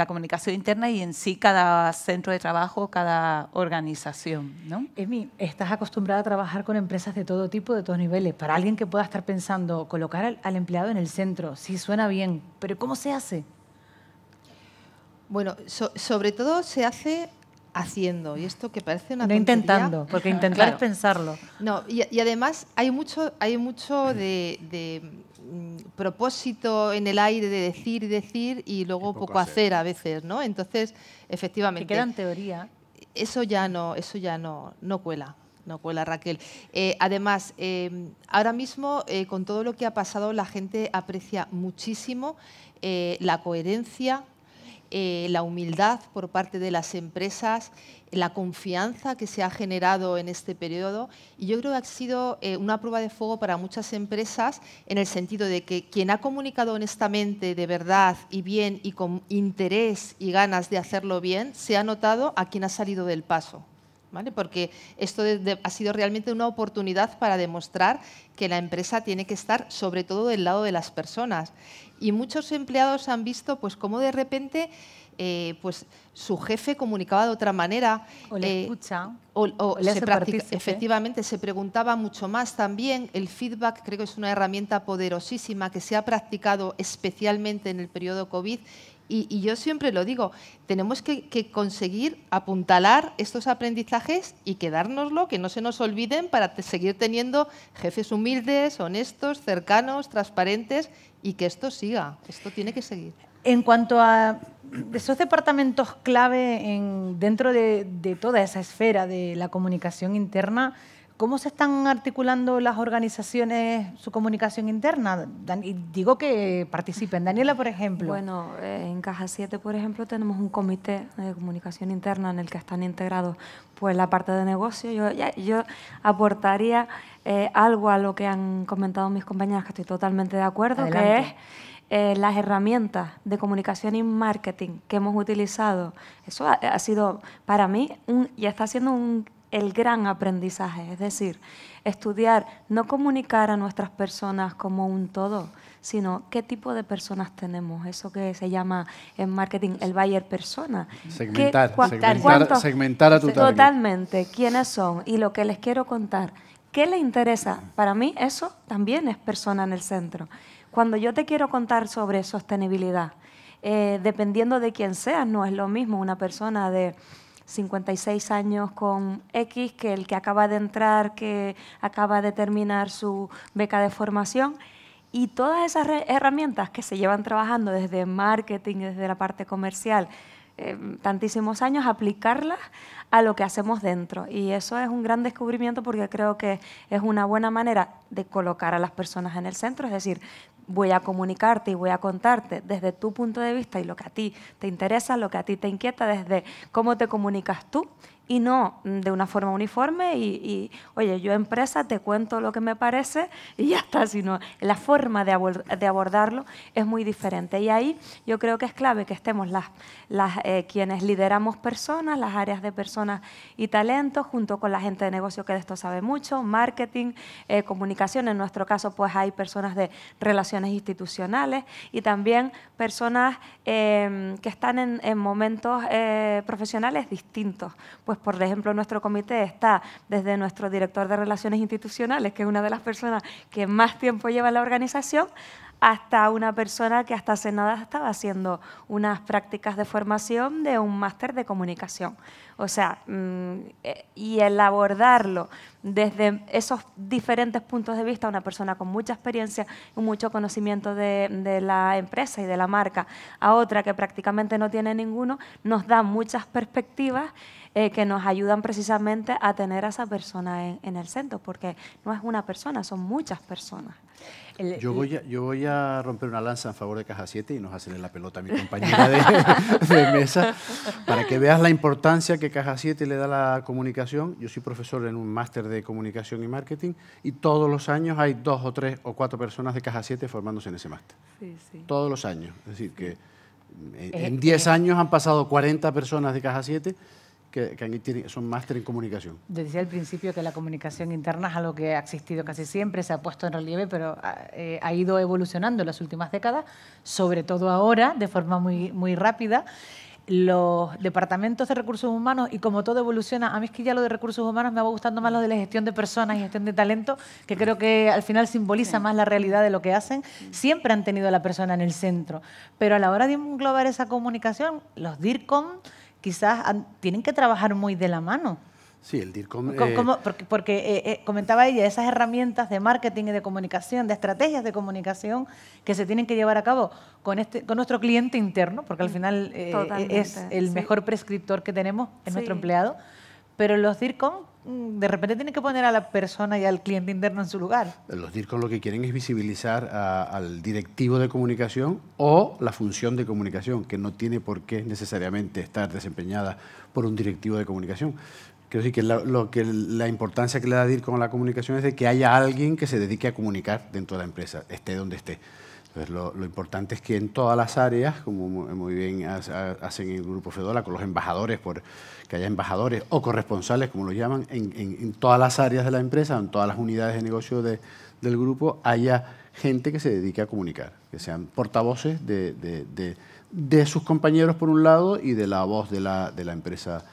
comunicación interna y en sí cada centro de trabajo, cada organización, ¿no? Emi, estás acostumbrada a trabajar con empresas de todo tipo, de todos niveles. Para alguien que pueda estar pensando colocar al empleado en el centro, sí suena bien, pero ¿cómo se hace? Bueno, sobre todo se hace haciendo, y esto que parece una no tontería, intentando, porque intentar claro, es pensarlo. No, y además hay mucho de propósito en el aire de decir y decir y luego poco hacer a veces, ¿no? Entonces, efectivamente, que queda en teoría. Eso ya no cuela. No cuela, Raquel. Además, ahora mismo, con todo lo que ha pasado, la gente aprecia muchísimo la coherencia, la humildad por parte de las empresas, la confianza que se ha generado en este periodo, y yo creo que ha sido una prueba de fuego para muchas empresas en el sentido de que quien ha comunicado honestamente, de verdad y bien y con interés y ganas de hacerlo bien, se ha notado a quien ha salido del paso, ¿vale? Porque esto ha sido realmente una oportunidad para demostrar que la empresa tiene que estar sobre todo del lado de las personas. Y muchos empleados han visto pues cómo de repente pues su jefe comunicaba de otra manera. O le escucha. O efectivamente, se preguntaba mucho más también. El feedback creo que es una herramienta poderosísima que se ha practicado especialmente en el periodo COVID. Y yo siempre lo digo, tenemos que conseguir apuntalar estos aprendizajes y quedárnoslo, que no se nos olviden, para seguir teniendo jefes humildes, honestos, cercanos, transparentes, y que esto siga, esto tiene que seguir. En cuanto a esos departamentos clave dentro de toda esa esfera de la comunicación interna, ¿cómo se están articulando las organizaciones su comunicación interna? Y digo que participen. Daniela, por ejemplo. Bueno, en Caja 7, por ejemplo, tenemos un comité de comunicación interna en el que están integrados pues, la parte de negocio. Yo aportaría algo a lo que han comentado mis compañeras, que estoy totalmente de acuerdo, Adelante. Que es las herramientas de comunicación y marketing que hemos utilizado. Eso ha sido, para mí, y está siendo un el gran aprendizaje, es decir, estudiar, no comunicar a nuestras personas como un todo, sino qué tipo de personas tenemos, eso que se llama en marketing el buyer persona. Segmentar a tu target. Totalmente, quiénes son y lo que les quiero contar. ¿Qué le interesa? Para mí eso también es persona en el centro. Cuando yo te quiero contar sobre sostenibilidad, dependiendo de quién seas, no es lo mismo una persona de 56 años con X que el que acaba de entrar, que acaba de terminar su beca de formación. Y todas esas herramientas que se llevan trabajando desde marketing, desde la parte comercial, tantísimos años, aplicarlas a lo que hacemos dentro. Y eso es un gran descubrimiento porque creo que es una buena manera de colocar a las personas en el centro, es decir, voy a comunicarte y voy a contarte desde tu punto de vista y lo que a ti te interesa, lo que a ti te inquieta, desde cómo te comunicas tú y no de una forma uniforme y oye, yo empresa te cuento lo que me parece y ya está, sino la forma de abordarlo es muy diferente. Y ahí yo creo que es clave que estemos quienes lideramos personas, las áreas de personas y talentos, junto con la gente de negocio que de esto sabe mucho, marketing, comunicación. En nuestro caso, pues hay personas de relaciones institucionales y también personas que están en momentos profesionales distintos. Pues, por ejemplo, nuestro comité está desde nuestro director de Relaciones Institucionales, que es una de las personas que más tiempo lleva en la organización, hasta una persona que hasta hace nada estaba haciendo unas prácticas de formación de un máster de comunicación. O sea, y el abordarlo desde esos diferentes puntos de vista, una persona con mucha experiencia y mucho conocimiento de la empresa y de la marca, a otra que prácticamente no tiene ninguno, nos da muchas perspectivas que nos ayudan precisamente a tener a esa persona en el centro, porque no es una persona, son muchas personas. Yo voy a romper una lanza en favor de Caja 7 y nos hacerle la pelota a mi compañera de mesa para que veas la importancia que Caja 7 le da a la comunicación. Yo soy profesor en un máster de comunicación y marketing y todos los años hay 2 o 3 o 4 personas de Caja 7 formándose en ese máster. Sí, sí. Todos los años. Es decir, que en 10 años han pasado 40 personas de Caja 7 que son máster en comunicación. Decía al principio que la comunicación interna es algo que ha existido casi siempre, se ha puesto en relieve, pero ha ido evolucionando en las últimas décadas, sobre todo ahora, de forma muy rápida. Los departamentos de recursos humanos, y como todo evoluciona, a mí es que ya lo de recursos humanos me va gustando más lo de la gestión de personas y gestión de talento, que creo que al final simboliza más la realidad de lo que hacen. Siempre han tenido a la persona en el centro, pero a la hora de englobar esa comunicación, los DIRCOM quizás tienen que trabajar muy de la mano. Sí, el DIRCOM... Porque comentaba ella, esas herramientas de marketing y de comunicación, de estrategias de comunicación que se tienen que llevar a cabo con nuestro cliente interno, porque al final es el mejor prescriptor que tenemos, es nuestro empleado, pero los DIRCOM de repente tienen que poner a la persona y al cliente interno en su lugar. Los DIRCOM lo que quieren es visibilizar al directivo de comunicación o la función de comunicación, que no tiene por qué necesariamente estar desempeñada por un directivo de comunicación. Quiero decir que la importancia que le da DIRCOM a la comunicación es de que haya alguien que se dedique a comunicar dentro de la empresa, esté donde esté. Entonces, lo importante es que en todas las áreas, como muy bien hacen en el Grupo Fedola, con los embajadores, que haya embajadores o corresponsales, como lo llaman, en todas las áreas de la empresa, en todas las unidades de negocio del grupo, haya gente que se dedique a comunicar, que sean portavoces de sus compañeros por un lado y de la voz de la empresa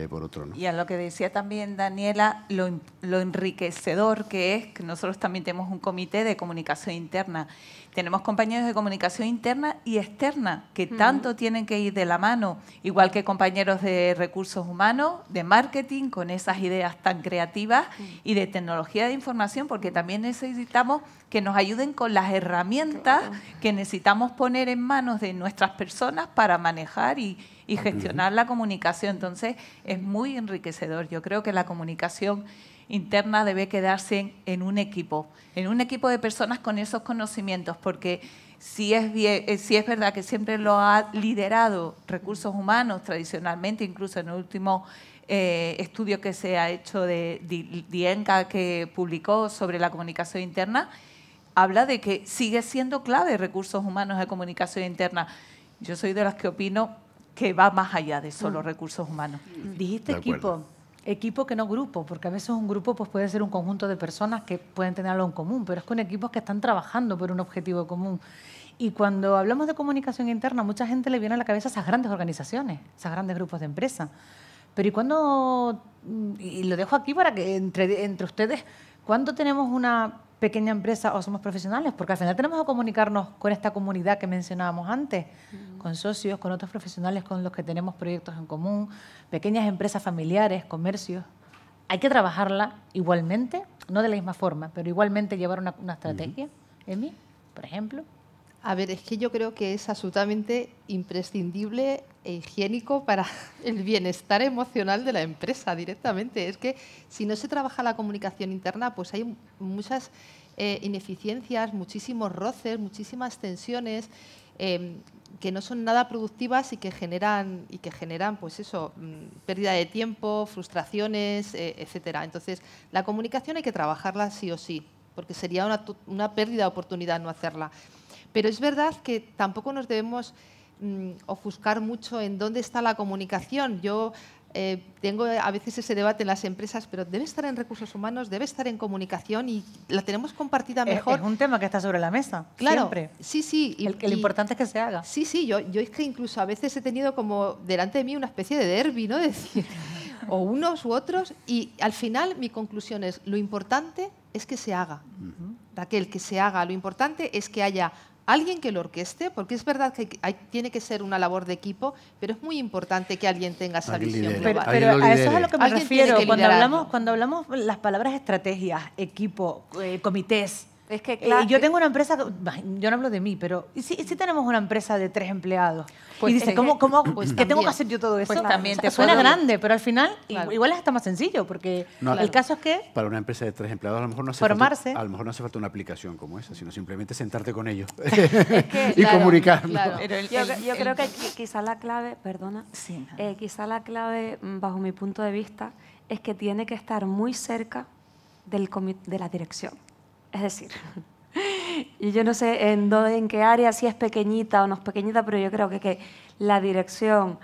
por otro, ¿no? Y a lo que decía también Daniela, lo enriquecedor que es que nosotros también tenemos un comité de comunicación interna. Tenemos compañeros de comunicación interna y externa que tanto tienen que ir de la mano, igual que compañeros de recursos humanos, de marketing, con esas ideas tan creativas y de tecnología de información, porque también necesitamos que nos ayuden con las herramientas que necesitamos poner en manos de nuestras personas para manejar y gestionar la comunicación. Entonces, es muy enriquecedor. Yo creo que la comunicación interna debe quedarse en un equipo de personas con esos conocimientos, porque si es verdad que siempre lo ha liderado recursos humanos tradicionalmente, incluso en el último estudio que se ha hecho de DIENCA que publicó sobre la comunicación interna, habla de que sigue siendo clave recursos humanos de comunicación interna. Yo soy de las que opino que va más allá de solo recursos humanos. Dijiste equipo. Equipo que no grupo, porque a veces un grupo pues, puede ser un conjunto de personas que pueden tener algo en común, pero es con equipos que están trabajando por un objetivo común. Y cuando hablamos de comunicación interna, mucha gente le viene a la cabeza esas grandes organizaciones, esos grandes grupos de empresas. Pero ¿y cuándo? Y lo dejo aquí para que entre ustedes, ¿cuándo tenemos una pequeña empresa o somos profesionales? Porque al final tenemos que comunicarnos con esta comunidad que mencionábamos antes, con socios, con otros profesionales con los que tenemos proyectos en común, pequeñas empresas familiares, comercios. Hay que trabajarla igualmente, no de la misma forma, pero igualmente llevar una estrategia. Emi, por ejemplo. A ver, es que yo creo que es absolutamente imprescindible e higiénico para el bienestar emocional de la empresa directamente. Es que si no se trabaja la comunicación interna, pues hay muchas ineficiencias, muchísimos roces, muchísimas tensiones que no son nada productivas y que generan pues eso, pérdida de tiempo, frustraciones, etcétera. Entonces, la comunicación hay que trabajarla sí o sí, porque sería una pérdida de oportunidad no hacerla. Pero es verdad que tampoco nos debemos ofuscar mucho en dónde está la comunicación. Yo tengo a veces ese debate en las empresas, pero debe estar en recursos humanos, debe estar en comunicación y la tenemos compartida mejor. Es un tema que está sobre la mesa, claro, siempre. Sí, sí. Lo importante es que se haga. Sí, sí. Yo es que incluso a veces he tenido como delante de mí una especie de derbi, ¿no? Decir, o unos u otros. Y al final mi conclusión es, lo importante es que se haga. Raquel, que se haga. Lo importante es que haya alguien que lo orqueste, porque es verdad que tiene que ser una labor de equipo, pero es muy importante que alguien tenga esa visión global. Pero a eso es a lo que me refiero. Cuando hablamos las palabras estrategias, equipo, comités. Es que, claro, yo tengo una empresa, yo no hablo de mí, pero si tenemos una empresa de 3 empleados y dice, ¿qué tengo que hacer yo todo eso? Pues también suena grande, pero al final igual es hasta más sencillo, porque el caso es que... Para una empresa de 3 empleados a lo mejor no hace formarse. A lo mejor no hace falta una aplicación como esa, sino simplemente sentarte con ellos y comunicarlo. Claro. Yo creo que quizá la clave, quizá la clave, bajo mi punto de vista, es que tiene que estar muy cerca de la dirección. Es decir, y yo no sé en qué área, si es pequeñita o no es pequeñita, pero yo creo que la dirección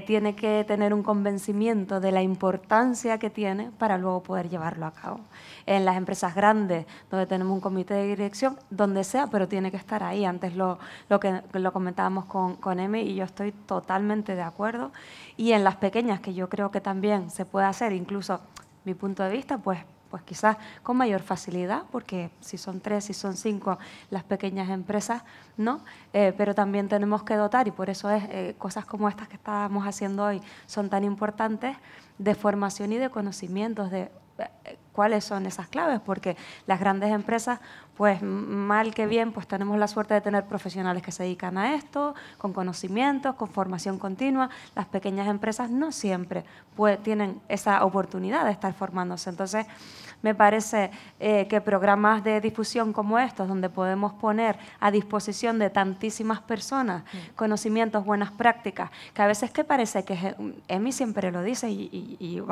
tiene que tener un convencimiento de la importancia que tiene para luego poder llevarlo a cabo. En las empresas grandes, donde tenemos un comité de dirección, donde sea, pero tiene que estar ahí. Antes lo comentábamos con Emi y yo estoy totalmente de acuerdo. Y en las pequeñas, que yo creo que también se puede hacer, incluso mi punto de vista, pues quizás con mayor facilidad, porque si son 3, si son 5 las pequeñas empresas, ¿no? Pero también tenemos que dotar, y por eso cosas como estas que estamos haciendo hoy son tan importantes, de formación y de conocimientos de cuáles son esas claves, porque las grandes empresas, pues mal que bien, pues tenemos la suerte de tener profesionales que se dedican a esto, con conocimientos, con formación continua. Las pequeñas empresas no siempre tienen esa oportunidad de estar formándose. Entonces, me parece que programas de difusión como estos, donde podemos poner a disposición de tantísimas personas conocimientos, buenas prácticas, que a veces que parece que Emi siempre lo dice y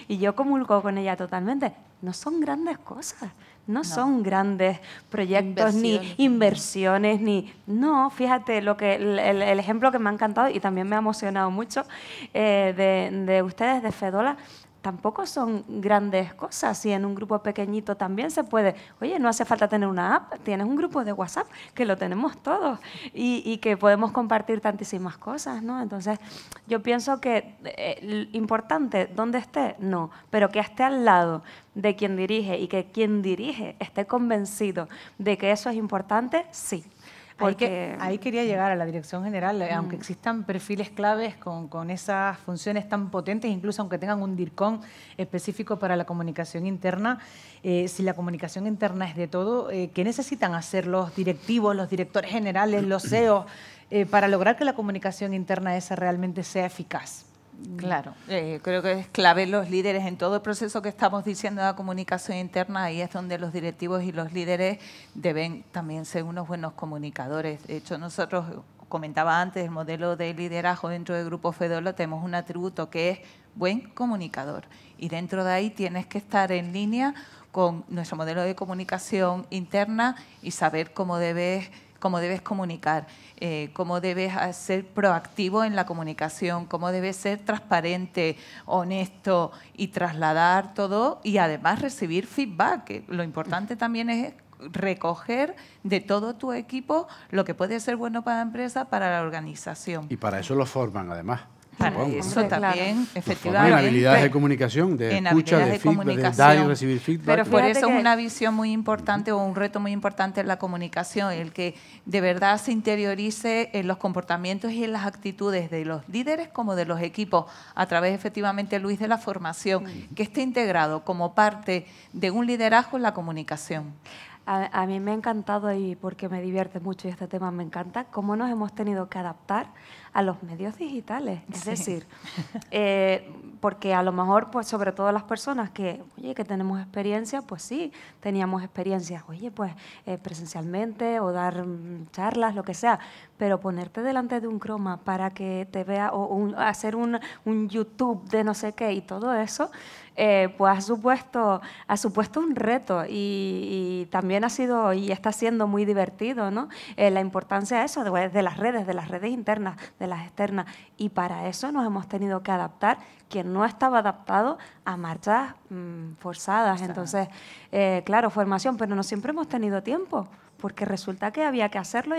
yo comulgo con ella totalmente, no son grandes cosas. No son grandes proyectos ni inversiones, No, fíjate, el ejemplo que me ha encantado y también me ha emocionado mucho de ustedes, de Fedola, tampoco son grandes cosas. Si en un grupo pequeñito también se puede, oye, no hace falta tener una app, tienes un grupo de WhatsApp que lo tenemos todos y que podemos compartir tantísimas cosas, ¿no? Entonces, yo pienso que importante, ¿dónde esté? No, pero que esté al lado de quien dirige y que quien dirige esté convencido de que eso es importante, sí. Porque ahí quería llegar a la dirección general, aunque existan perfiles claves con esas funciones tan potentes, incluso aunque tengan un DIRCOM específico para la comunicación interna, si la comunicación interna es de todo, ¿qué necesitan hacer los directivos, los directores generales, los CEOs, para lograr que la comunicación interna esa realmente sea eficaz? Claro, creo que es clave los líderes en todo el proceso que estamos diciendo de la comunicación interna. Ahí es donde los directivos y los líderes deben también ser unos buenos comunicadores. De hecho, nosotros, comentaba antes, el modelo de liderazgo dentro del Grupo Fedola, tenemos un atributo que es buen comunicador. Y dentro de ahí tienes que estar en línea con nuestro modelo de comunicación interna y saber cómo debes cómo debes comunicar, cómo debes ser proactivo en la comunicación, cómo debes ser transparente, honesto y trasladar todo y además recibir feedback. Que lo importante también es recoger de todo tu equipo lo que puede ser bueno para la empresa, para la organización. Y para eso lo forman además. Para eso también, efectivamente. En habilidades de comunicación, de escucha, de feedback, de dar y recibir feedback. Pero por eso es una visión muy importante o un reto muy importante en la comunicación, el que de verdad se interiorice en los comportamientos y en las actitudes de los líderes como de los equipos, a través efectivamente, Luis, de la formación, que esté integrado como parte de un liderazgo en la comunicación. A mí me ha encantado, y porque me divierte mucho y este tema me encanta, cómo nos hemos tenido que adaptar a los medios digitales. Es decir, porque a lo mejor, pues sobre todo las personas que tenemos experiencia, pues sí, teníamos experiencias, pues presencialmente o dar charlas, lo que sea, pero ponerte delante de un croma para que te vea o hacer un YouTube de no sé qué y todo eso, pues ha supuesto un reto y también ha sido y está siendo muy divertido, ¿no? La importancia de eso, de las redes internas, de las externas, y para eso nos hemos tenido que adaptar, quien no estaba adaptado a marchas forzadas. Entonces, claro, formación, pero no siempre hemos tenido tiempo, porque resulta que había que hacerlo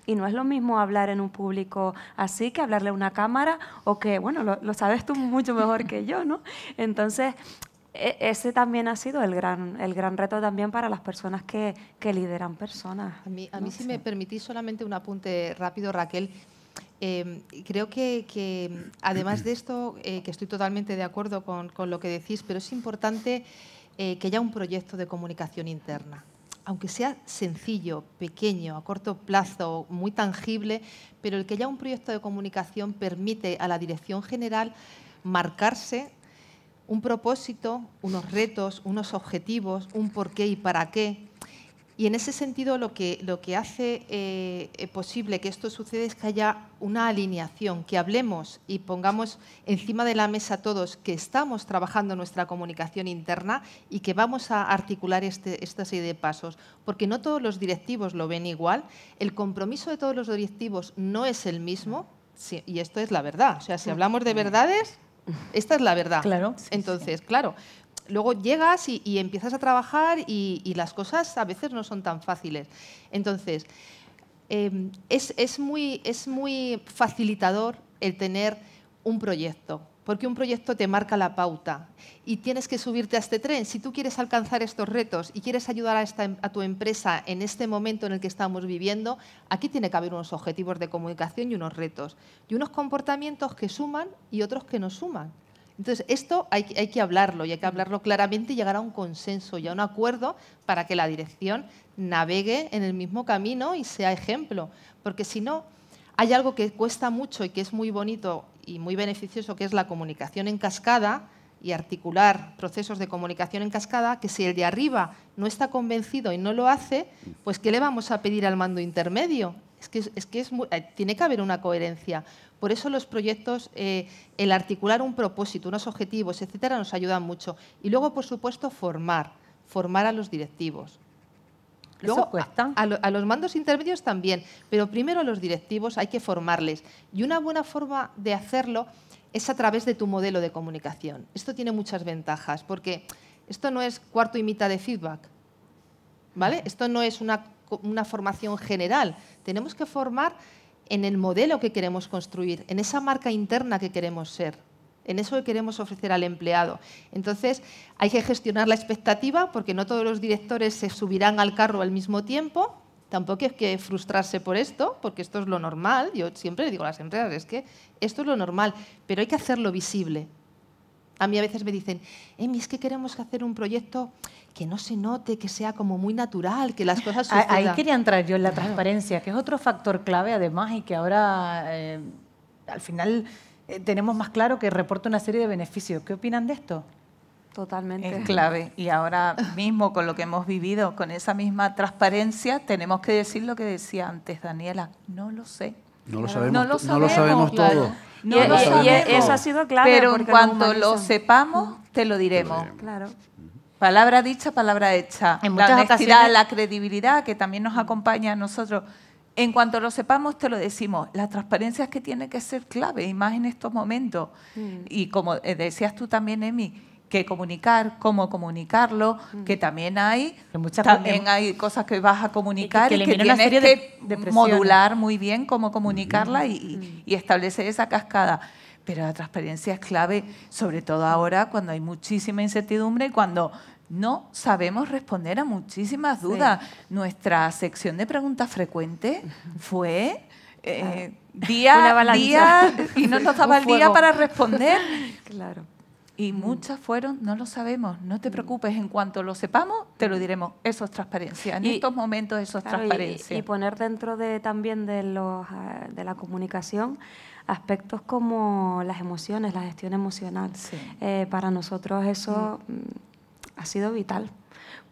y no es lo mismo hablar en un público así que hablarle a una cámara o que, bueno, lo sabes tú mucho mejor que yo, ¿no? Entonces, ese también ha sido el gran reto también para las personas que lideran personas. A mí si me permitís solamente un apunte rápido, Raquel. Creo que además de esto, que estoy totalmente de acuerdo con lo que decís, pero es importante que haya un proyecto de comunicación interna. Aunque sea sencillo, pequeño, a corto plazo, muy tangible, pero el que haya un proyecto de comunicación permite a la dirección general marcarse un propósito, unos retos, unos objetivos, un porqué y para qué. Y en ese sentido lo que hace posible que esto suceda es que haya una alineación, que hablemos y pongamos encima de la mesa todos que estamos trabajando nuestra comunicación interna y que vamos a articular esta serie de pasos, porque no todos los directivos lo ven igual, el compromiso de todos los directivos no es el mismo, y esto es la verdad. O sea, si hablamos de verdades, esta es la verdad. Claro. Entonces, claro, luego llegas y empiezas a trabajar y las cosas a veces no son tan fáciles. Entonces, es muy facilitador el tener un proyecto, porque un proyecto te marca la pauta y tienes que subirte a este tren. Si tú quieres alcanzar estos retos y quieres ayudar a tu empresa en este momento en el que estamos viviendo, aquí tiene que haber unos objetivos de comunicación y unos retos y unos comportamientos que suman y otros que no suman. Entonces, esto hay que hablarlo y hay que hablarlo claramente y llegar a un consenso y a un acuerdo para que la dirección navegue en el mismo camino y sea ejemplo. Porque si no, hay algo que cuesta mucho y que es muy bonito y muy beneficioso, que es la comunicación en cascada y articular procesos de comunicación en cascada, que si el de arriba no está convencido y no lo hace, pues ¿qué le vamos a pedir al mando intermedio? Tiene que haber una coherencia. Por eso los proyectos, el articular un propósito, unos objetivos, etcétera, nos ayudan mucho. Y luego, por supuesto, formar a los directivos. Luego, ¿eso cuesta? A los mandos intermedios también, pero primero a los directivos hay que formarles. Y una buena forma de hacerlo es a través de tu modelo de comunicación. Esto tiene muchas ventajas, porque esto no es cuarto y mitad de feedback, ¿vale? Esto no es una formación general. Tenemos que formar en el modelo que queremos construir, en esa marca interna que queremos ser, en eso que queremos ofrecer al empleado. Entonces, hay que gestionar la expectativa, porque no todos los directores se subirán al carro al mismo tiempo. Tampoco hay que frustrarse por esto, porque esto es lo normal. Yo siempre le digo a las empresas, es que esto es lo normal, pero hay que hacerlo visible. A mí a veces me dicen, es que queremos hacer un proyecto que no se note, que sea como muy natural, que las cosas sucedan. Ahí quería entrar yo en la transparencia, que es otro factor clave además y que ahora al final tenemos más claro que reporta una serie de beneficios. ¿Qué opinan de esto? Totalmente. Es clave. Y ahora mismo, con lo que hemos vivido, con esa misma transparencia, tenemos que decir lo que decía antes Daniela. No lo sé. No lo sabemos, no lo sabemos claro. todo. No lo sabemos. Y eso ha sido clave. Pero en cuanto lo sepamos, te lo diremos. Claro. Palabra dicha, palabra hecha. En La muchas honestidad, ocasiones- la credibilidad que también nos acompaña a nosotros. En cuanto lo sepamos, te lo decimos. La transparencia es que tiene que ser clave, y más en estos momentos. Y como decías tú también, Emi, que comunicar, cómo comunicarlo, que también hay cosas que vas a comunicar que y que elimina una tienes serie que de presiones. modular muy bien cómo comunicarla y establecer esa cascada. Pero la transparencia es clave, sobre todo ahora cuando hay muchísima incertidumbre y cuando no sabemos responder a muchísimas dudas. Nuestra sección de preguntas frecuentes fue día a día y no nos daba el día para responder. Claro. Y muchas fueron, no lo sabemos, no te preocupes, en cuanto lo sepamos, te lo diremos. Eso es transparencia. En estos momentos eso es transparencia. Y poner dentro también de la comunicación aspectos como las emociones, la gestión emocional. Sí. Para nosotros eso ha sido vital,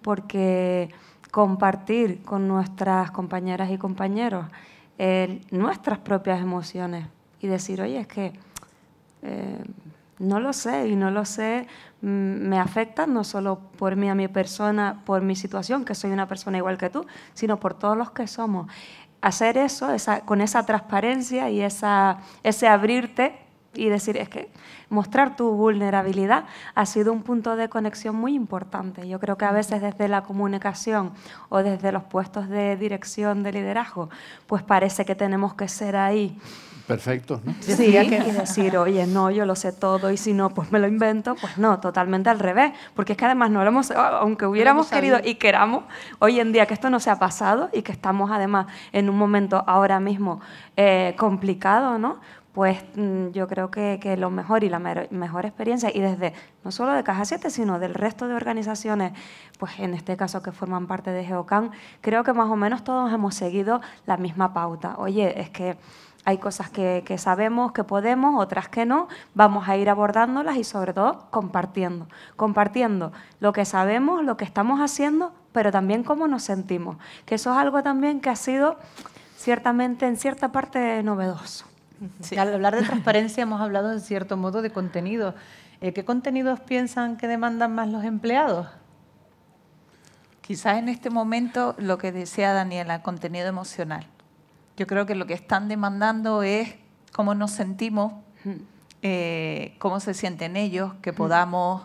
porque compartir con nuestras compañeras y compañeros nuestras propias emociones y decir, oye, es que no lo sé, y no lo sé, me afecta no solo por mí, a mi persona, por mi situación, que soy una persona igual que tú, sino por todos los que somos. Hacer eso con esa transparencia y ese abrirte y decir, es que mostrar tu vulnerabilidad ha sido un punto de conexión muy importante. Yo creo que a veces desde la comunicación o desde los puestos de dirección, de liderazgo, pues parece que tenemos que ser ahí. Perfecto, ¿no? Sí, y decir, oye, no, yo lo sé todo y si no, pues me lo invento. Pues no, totalmente al revés, porque es que además no lo hemos, aunque hubiéramos querido y queramos, hoy en día que esto no se ha pasado y que estamos además en un momento ahora mismo complicado, ¿no? Pues yo creo que lo mejor y la mejor experiencia, y desde no solo de Caja 7, sino del resto de organizaciones, pues en este caso que forman parte de Geocam, creo que más o menos todos hemos seguido la misma pauta. Oye, es que hay cosas que sabemos, que podemos, otras que no, vamos a ir abordándolas y sobre todo compartiendo lo que sabemos, lo que estamos haciendo, pero también cómo nos sentimos, que eso es algo también que ha sido ciertamente en cierta parte novedoso. Sí. Al hablar de transparencia hemos hablado en cierto modo de contenido. ¿Qué contenidos piensan que demandan más los empleados? Quizás en este momento lo que decía Daniela, contenido emocional. Yo creo que lo que están demandando es cómo nos sentimos, cómo se sienten ellos, que podamos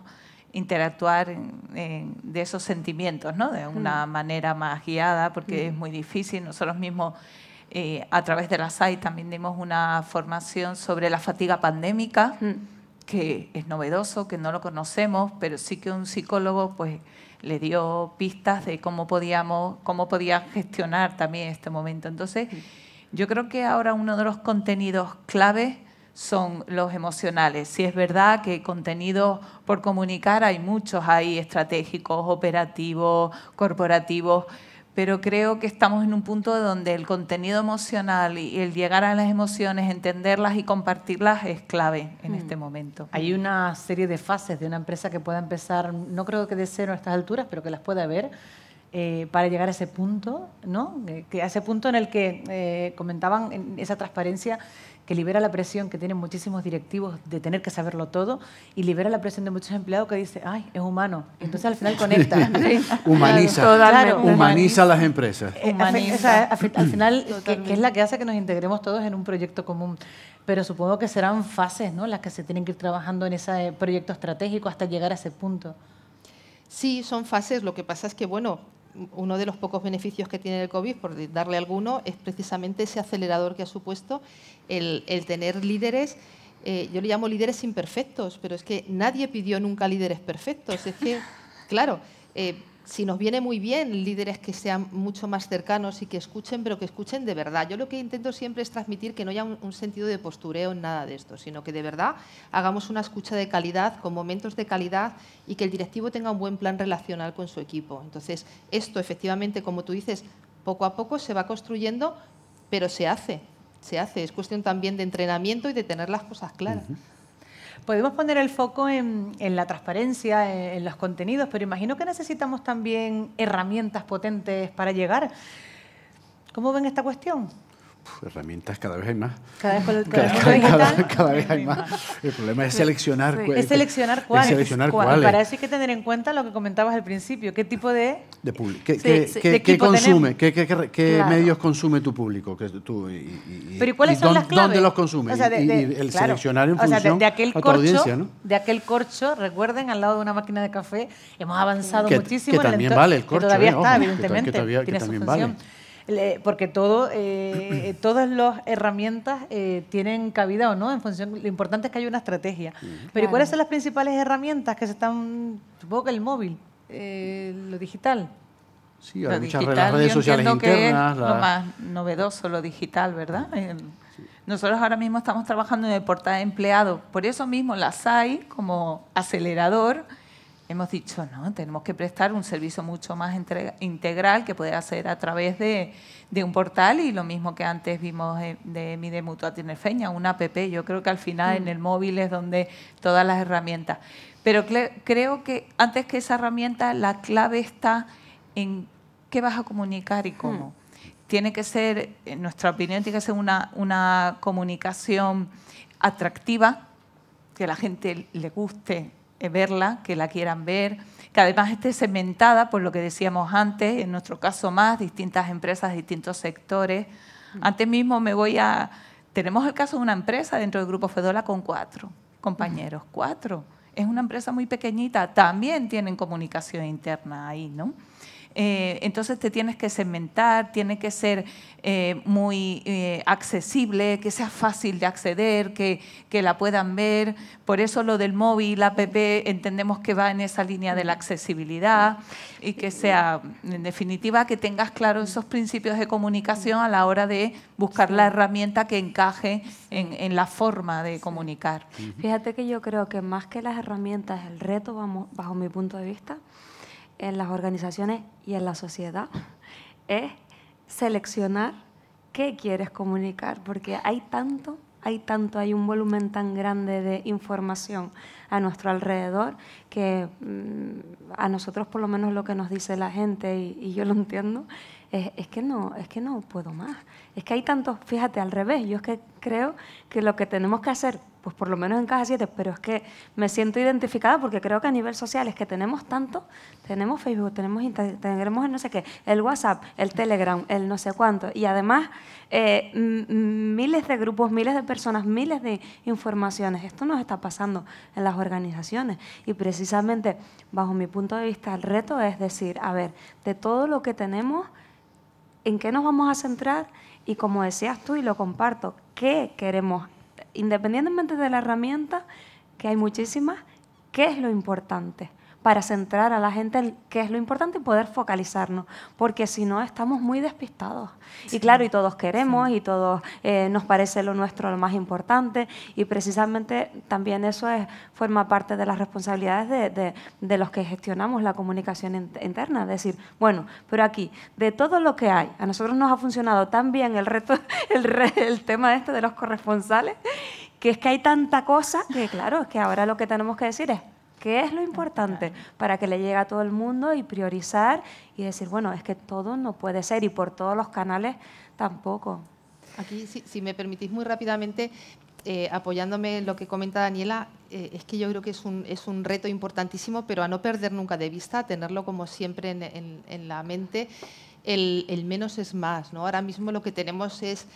interactuar de esos sentimientos, ¿no? De una manera más guiada, porque es muy difícil. Nosotros mismos, a través de la SAI, también dimos una formación sobre la fatiga pandémica, que es novedoso, que no lo conocemos, pero sí que un psicólogo pues le dio pistas de cómo podía gestionar también este momento. Entonces, yo creo que ahora uno de los contenidos claves son los emocionales. Sí es verdad que contenidos por comunicar hay muchos, hay estratégicos, operativos, corporativos, pero creo que estamos en un punto donde el contenido emocional y el llegar a las emociones, entenderlas y compartirlas es clave en este momento. Hay una serie de fases de una empresa que pueda empezar, no creo que de cero a estas alturas, pero que las pueda haber, para llegar a ese punto, ¿no? Que a ese punto en el que comentaban en esa transparencia que libera la presión que tienen muchísimos directivos de tener que saberlo todo y libera la presión de muchos empleados que dicen, ay, es humano. Entonces al final conecta. Humaniza las empresas. Al final, que es la que hace que nos integremos todos en un proyecto común. Pero supongo que serán fases, ¿no?, las que se tienen que ir trabajando en ese proyecto estratégico hasta llegar a ese punto. Sí, son fases. Lo que pasa es que, bueno, uno de los pocos beneficios que tiene el COVID, por darle alguno, es precisamente ese acelerador que ha supuesto el tener líderes. Yo le llamo líderes imperfectos, pero es que nadie pidió nunca líderes perfectos. Es que, claro, si nos viene muy bien líderes que sean mucho más cercanos y que escuchen, pero que escuchen de verdad. Yo lo que intento siempre es transmitir que no haya un sentido de postureo en nada de esto, sino que de verdad hagamos una escucha de calidad, con momentos de calidad, y que el directivo tenga un buen plan relacional con su equipo. Entonces, esto efectivamente, como tú dices, poco a poco se va construyendo, pero se hace. Es cuestión también de entrenamiento y de tener las cosas claras. Podemos poner el foco en la transparencia, en los contenidos, pero imagino que necesitamos también herramientas potentes para llegar. ¿Cómo ven esta cuestión? Herramientas cada vez hay más. Cada vez hay más. El problema es seleccionar. Es seleccionar cuáles. Para eso hay que tener en cuenta lo que comentabas al principio. ¿Qué tipo de público? ¿Qué consume? ¿Qué medios consume tu público? Pero ¿y cuáles son las claves? ¿Dónde los consume? O sea, seleccionar en función a tu audiencia, ¿no? De aquel corcho, recuerden, al lado de una máquina de café, hemos avanzado muchísimo. Que también vale el corcho. Que todavía está, evidentemente. Que también vale. Porque todas las herramientas tienen cabida o no, en función, lo importante es que haya una estrategia. Pero ¿cuáles son las principales herramientas que se están, supongo que el móvil, lo digital? Sí, hay muchas redes sociales internas. Lo más novedoso, lo digital, ¿verdad? Nosotros ahora mismo estamos trabajando en el portal de empleados, por eso mismo la SAI, como acelerador, hemos dicho, no, tenemos que prestar un servicio mucho más integral que puede hacer a través de un portal, y lo mismo que antes vimos de Mi de Mutua Tinerfeña, una app. Yo creo que al final en el móvil es donde todas las herramientas. Pero creo que antes que esa herramienta, la clave está en qué vas a comunicar y cómo. Tiene que ser, en nuestra opinión, tiene que ser una comunicación atractiva, que a la gente le guste verla, que la quieran ver, que además esté segmentada por lo que decíamos antes, en nuestro caso más, distintas empresas, distintos sectores. Antes mismo tenemos el caso de una empresa dentro del Grupo Fedola con 4 compañeros, 4. Es una empresa muy pequeñita, también tienen comunicación interna ahí, ¿no? Entonces te tienes que segmentar, tiene que ser muy accesible, que sea fácil de acceder, que la puedan ver. Por eso lo del móvil, la app, entendemos que va en esa línea de la accesibilidad, y que sea, en definitiva, que tengas claro esos principios de comunicación a la hora de buscar la herramienta que encaje en la forma de comunicar. Fíjate que yo creo que más que las herramientas, el reto, bajo mi punto de vista, en las organizaciones y en la sociedad, es seleccionar qué quieres comunicar, porque hay un volumen tan grande de información a nuestro alrededor que a nosotros, por lo menos lo que nos dice la gente, y yo lo entiendo, es que no puedo más. Es que hay tantos, fíjate, al revés, yo es que creo que lo que tenemos que hacer, pues por lo menos en Caja 7, pero es que me siento identificada porque creo que a nivel social es que tenemos tanto, tenemos Facebook, tenemos Instagram, tenemos el no sé qué, el WhatsApp, el Telegram, el no sé cuánto, y además miles de grupos, miles de personas, miles de informaciones. Esto nos está pasando en las organizaciones, y precisamente bajo mi punto de vista el reto es decir, a ver, de todo lo que tenemos, ¿en qué nos vamos a centrar? Y como decías tú, y lo comparto, ¿qué queremos? Independientemente de la herramienta, que hay muchísimas, ¿qué es lo importante? Para centrar a la gente en qué es lo importante y poder focalizarnos, porque si no estamos muy despistados. Sí. Y claro, y todos queremos, y todos nos parece lo nuestro lo más importante, y precisamente también eso forma parte de las responsabilidades de los que gestionamos la comunicación interna. Es decir, bueno, pero aquí, de todo lo que hay, a nosotros nos ha funcionado tan bien el reto, el tema de los corresponsales, que es que hay tanta cosa que, claro, es que ahora lo que tenemos que decir es ¿qué es lo importante para que le llegue a todo el mundo? Y priorizar y decir, bueno, es que todo no puede ser, y por todos los canales tampoco. Aquí, si me permitís muy rápidamente, apoyándome en lo que comenta Daniela, es que yo creo que es un reto importantísimo, pero a no perder nunca de vista, a tenerlo como siempre en la mente, el menos es más, ¿no? Ahora mismo lo que tenemos es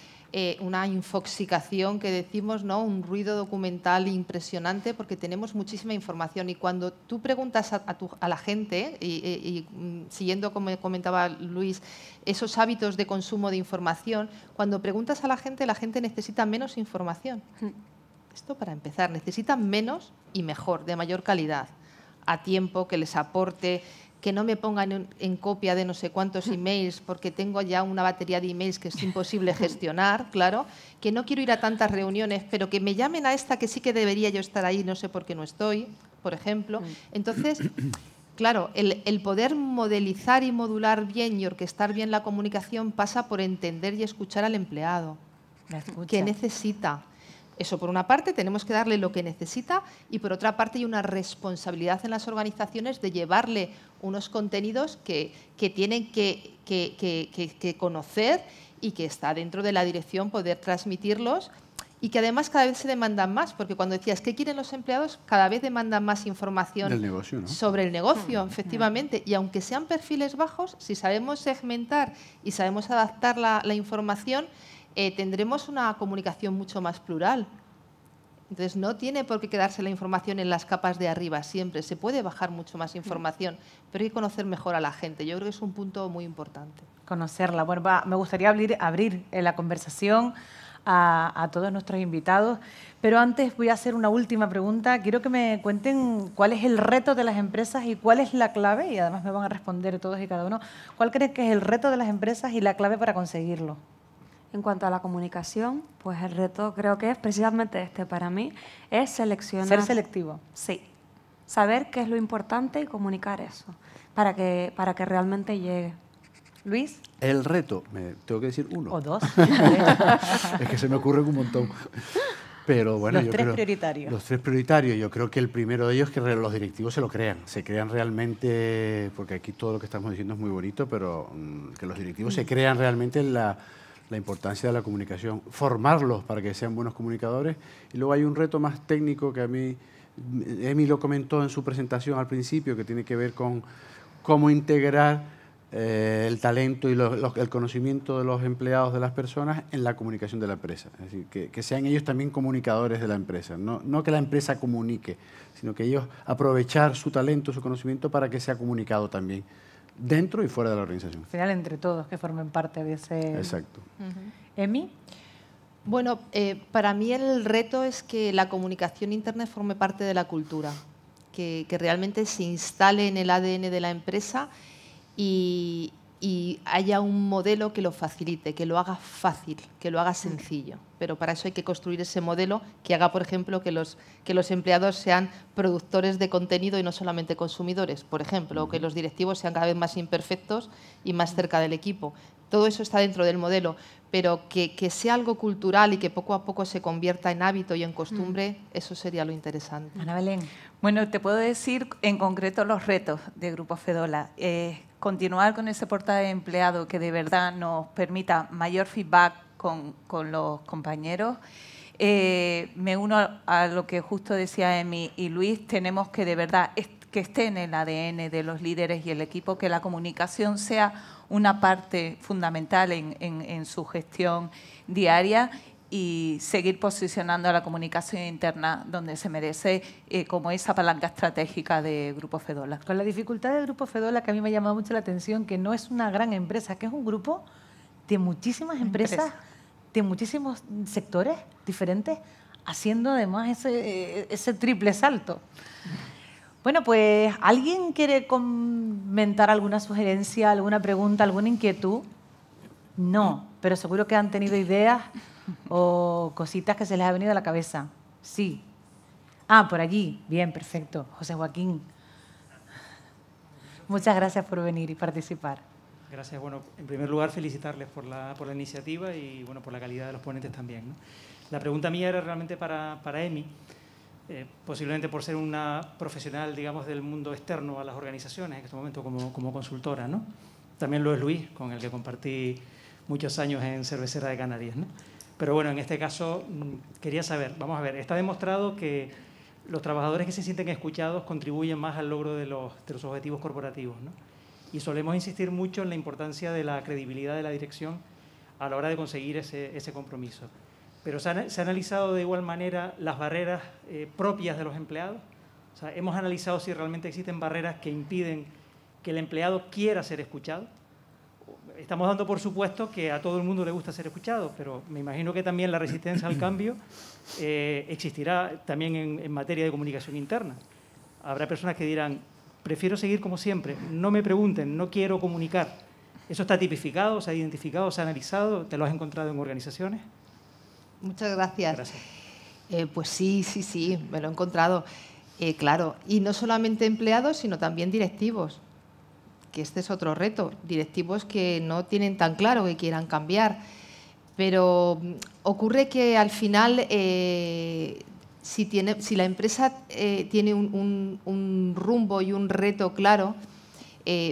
una infoxicación que decimos, ¿no? Un ruido documental impresionante, porque tenemos muchísima información, y cuando tú preguntas a la gente, y siguiendo como comentaba Luis, esos hábitos de consumo de información, cuando preguntas a la gente necesita menos información. Esto para empezar, necesitan menos y mejor, de mayor calidad, a tiempo, que les aporte, que no me pongan en copia de no sé cuántos emails porque tengo ya una batería de emails que es imposible gestionar, claro, que no quiero ir a tantas reuniones, pero que me llamen a esta que sí que debería yo estar ahí, no sé por qué no estoy, por ejemplo. Entonces, claro, el poder modelizar y modular bien y orquestar bien la comunicación pasa por entender y escuchar al empleado. ¿Qué necesita? Eso, por una parte, tenemos que darle lo que necesita, y por otra parte hay una responsabilidad en las organizaciones de llevarle unos contenidos que tienen que conocer y que está dentro de la dirección poder transmitirlos y que además cada vez se demandan más, porque cuando decías ¿qué quieren los empleados? Cada vez demandan más información del negocio, ¿no? Sobre el negocio, efectivamente. Y aunque sean perfiles bajos, si sabemos segmentar y sabemos adaptar la información, tendremos una comunicación mucho más plural. Entonces, no tiene por qué quedarse la información en las capas de arriba siempre. Se puede bajar mucho más información, pero hay que conocer mejor a la gente. Yo creo que es un punto muy importante. Conocerla. Bueno, me gustaría abrir la conversación a todos nuestros invitados, pero antes voy a hacer una última pregunta. Quiero que me cuenten cuál es el reto de las empresas y cuál es la clave, y además me van a responder todos y cada uno. ¿Cuál creen que es el reto de las empresas y la clave para conseguirlo? En cuanto a la comunicación, pues el reto creo que es precisamente para mí, es seleccionar. Ser selectivo. Sí. Saber qué es lo importante y comunicar eso, para que realmente llegue. Luis. El reto, tengo que decir uno. O dos. Es que se me ocurren un montón. Pero bueno, los tres prioritarios. Los tres prioritarios. Yo creo que el primero de ellos es que los directivos se lo crean. Se crean realmente, porque aquí todo lo que estamos diciendo es muy bonito, pero que los directivos se crean realmente la importancia de la comunicación. Formarlos para que sean buenos comunicadores. Y luego hay un reto más técnico que a mí, Emi lo comentó en su presentación al principio, que tiene que ver con cómo integrar el talento y el conocimiento de los empleados, de las personas, en la comunicación de la empresa. Es decir, que sean ellos también comunicadores de la empresa. No que la empresa comunique, sino que ellos aprovechar su talento, su conocimiento para que sea comunicado también dentro y fuera de la organización. Al final, entre todos, que formen parte de ese... Exacto. ¿Emi? Bueno, para mí el reto es que la comunicación interna forme parte de la cultura, que realmente se instale en el ADN de la empresa y haya un modelo que lo facilite, que lo haga fácil, que lo haga sencillo. Pero para eso hay que construir ese modelo que haga, por ejemplo, que los empleados sean productores de contenido y no solamente consumidores, por ejemplo, o que los directivos sean cada vez más imperfectos y más cerca del equipo. Todo eso está dentro del modelo, pero que sea algo cultural y que poco a poco se convierta en hábito y en costumbre, eso sería lo interesante. Ana Belén. Bueno, te puedo decir en concreto los retos de Grupo Fedola. Continuar con ese portal de empleado que de verdad nos permita mayor feedback con los compañeros. Me uno a lo que justo decía Emi y Luis, tenemos que de verdad que esté en el ADN de los líderes y el equipo, que la comunicación sea una parte fundamental en su gestión diaria y seguir posicionando a la comunicación interna donde se merece, como esa palanca estratégica de Grupo Fedola. Con la dificultad del Grupo Fedola, que a mí me ha llamado mucho la atención, que no es una gran empresa, que es un grupo de muchísimas empresas, de muchísimos sectores diferentes, haciendo además ese triple salto. Bueno, pues, ¿alguien quiere comentar alguna sugerencia, alguna pregunta, alguna inquietud? No, pero seguro que han tenido ideas o cositas que se les ha venido a la cabeza. Sí. Ah, por allí. Bien, perfecto. José Joaquín. Muchas gracias por venir y participar. Gracias. Bueno, en primer lugar, felicitarles por la iniciativa y bueno, por la calidad de los ponentes también, ¿no? La pregunta mía era realmente para Emi, posiblemente por ser una profesional, digamos, del mundo externo a las organizaciones, en este momento como consultora, ¿no? También lo es Luis, con el que compartí muchos años en Cervecera de Canarias, ¿no? Pero bueno, en este caso quería saber, vamos a ver, está demostrado que los trabajadores que se sienten escuchados contribuyen más al logro de los objetivos corporativos, ¿no? Y solemos insistir mucho en la importancia de la credibilidad de la dirección a la hora de conseguir ese compromiso. Pero ¿se ha analizado de igual manera las barreras propias de los empleados? O sea, ¿hemos analizado si realmente existen barreras que impiden que el empleado quiera ser escuchado? Estamos dando por supuesto que a todo el mundo le gusta ser escuchado, pero me imagino que también la resistencia al cambio existirá también en materia de comunicación interna. Habrá personas que dirán, prefiero seguir como siempre, no me pregunten, no quiero comunicar. ¿Eso está tipificado, se ha identificado, se ha analizado? ¿Te lo has encontrado en organizaciones? Muchas gracias. Gracias. Pues sí, me lo he encontrado. Claro, y no solamente empleados, sino también directivos, que este es otro reto. Directivos que no tienen tan claro que quieran cambiar. Pero ocurre que al final, si la empresa tiene un rumbo y un reto claro,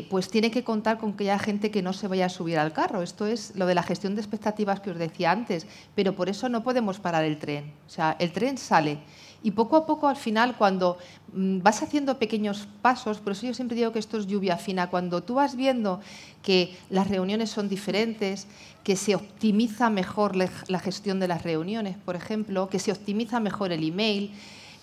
pues tiene que contar con que haya gente que no se vaya a subir al carro. Esto es lo de la gestión de expectativas que os decía antes, pero por eso no podemos parar el tren. O sea, el tren sale y poco a poco, al final, cuando vas haciendo pequeños pasos, por eso yo siempre digo que esto es lluvia fina, cuando tú vas viendo que las reuniones son diferentes, que se optimiza mejor la gestión de las reuniones, por ejemplo, que se optimiza mejor el email,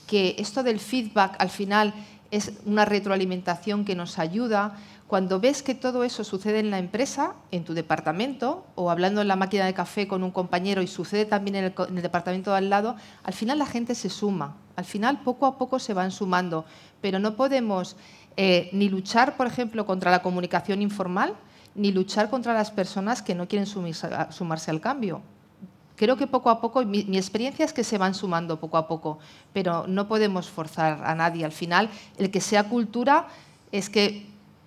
que esto del feedback al final es una retroalimentación que nos ayuda. Cuando ves que todo eso sucede en la empresa, en tu departamento, o hablando en la máquina de café con un compañero y sucede también en el departamento de al lado, al final la gente se suma. Al final, poco a poco se van sumando. Pero no podemos ni luchar, por ejemplo, contra la comunicación informal, ni luchar contra las personas que no quieren sumarse al cambio. Creo que poco a poco, mi experiencia es que se van sumando poco a poco, pero no podemos forzar a nadie. Al final, el que sea cultura es que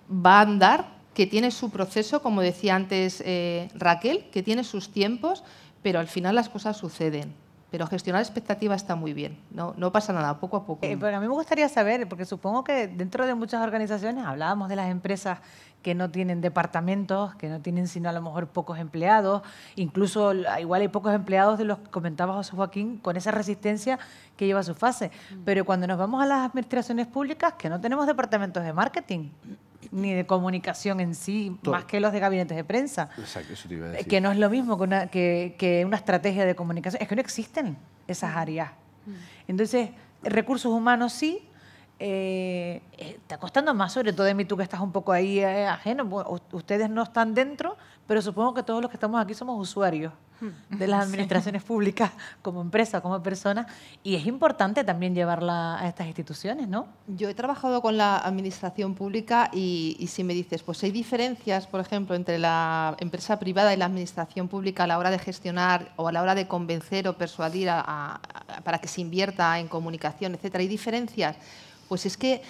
va a andar, que tiene su proceso, como decía antes Raquel, que tiene sus tiempos, pero al final las cosas suceden. Pero gestionar expectativas está muy bien, no pasa nada, poco a poco. Pero a mí me gustaría saber, porque supongo que dentro de muchas organizaciones, hablábamos de las empresas que no tienen departamentos, que no tienen sino a lo mejor pocos empleados, incluso igual hay pocos empleados de los que comentaba José Joaquín, con esa resistencia que lleva su fase. Pero cuando nos vamos a las administraciones públicas, que no tenemos departamentos de marketing, ni de comunicación en sí, más que los de gabinetes de prensa. Exacto, eso te iba a decir. Que no es lo mismo que una estrategia de comunicación. Es que no existen esas áreas. Entonces, recursos humanos sí, está costando más, sobre todo de mí, tú que estás un poco ahí ajeno. Ustedes no están dentro, pero supongo que todos los que estamos aquí somos usuarios de las administraciones públicas como empresa, como persona, y es importante también llevarla a estas instituciones, ¿no? Yo he trabajado con la administración pública y si me dices, pues hay diferencias, por ejemplo, entre la empresa privada y la administración pública a la hora de gestionar o a la hora de convencer o persuadir para que se invierta en comunicación, etcétera. ¿Hay diferencias? Pues es que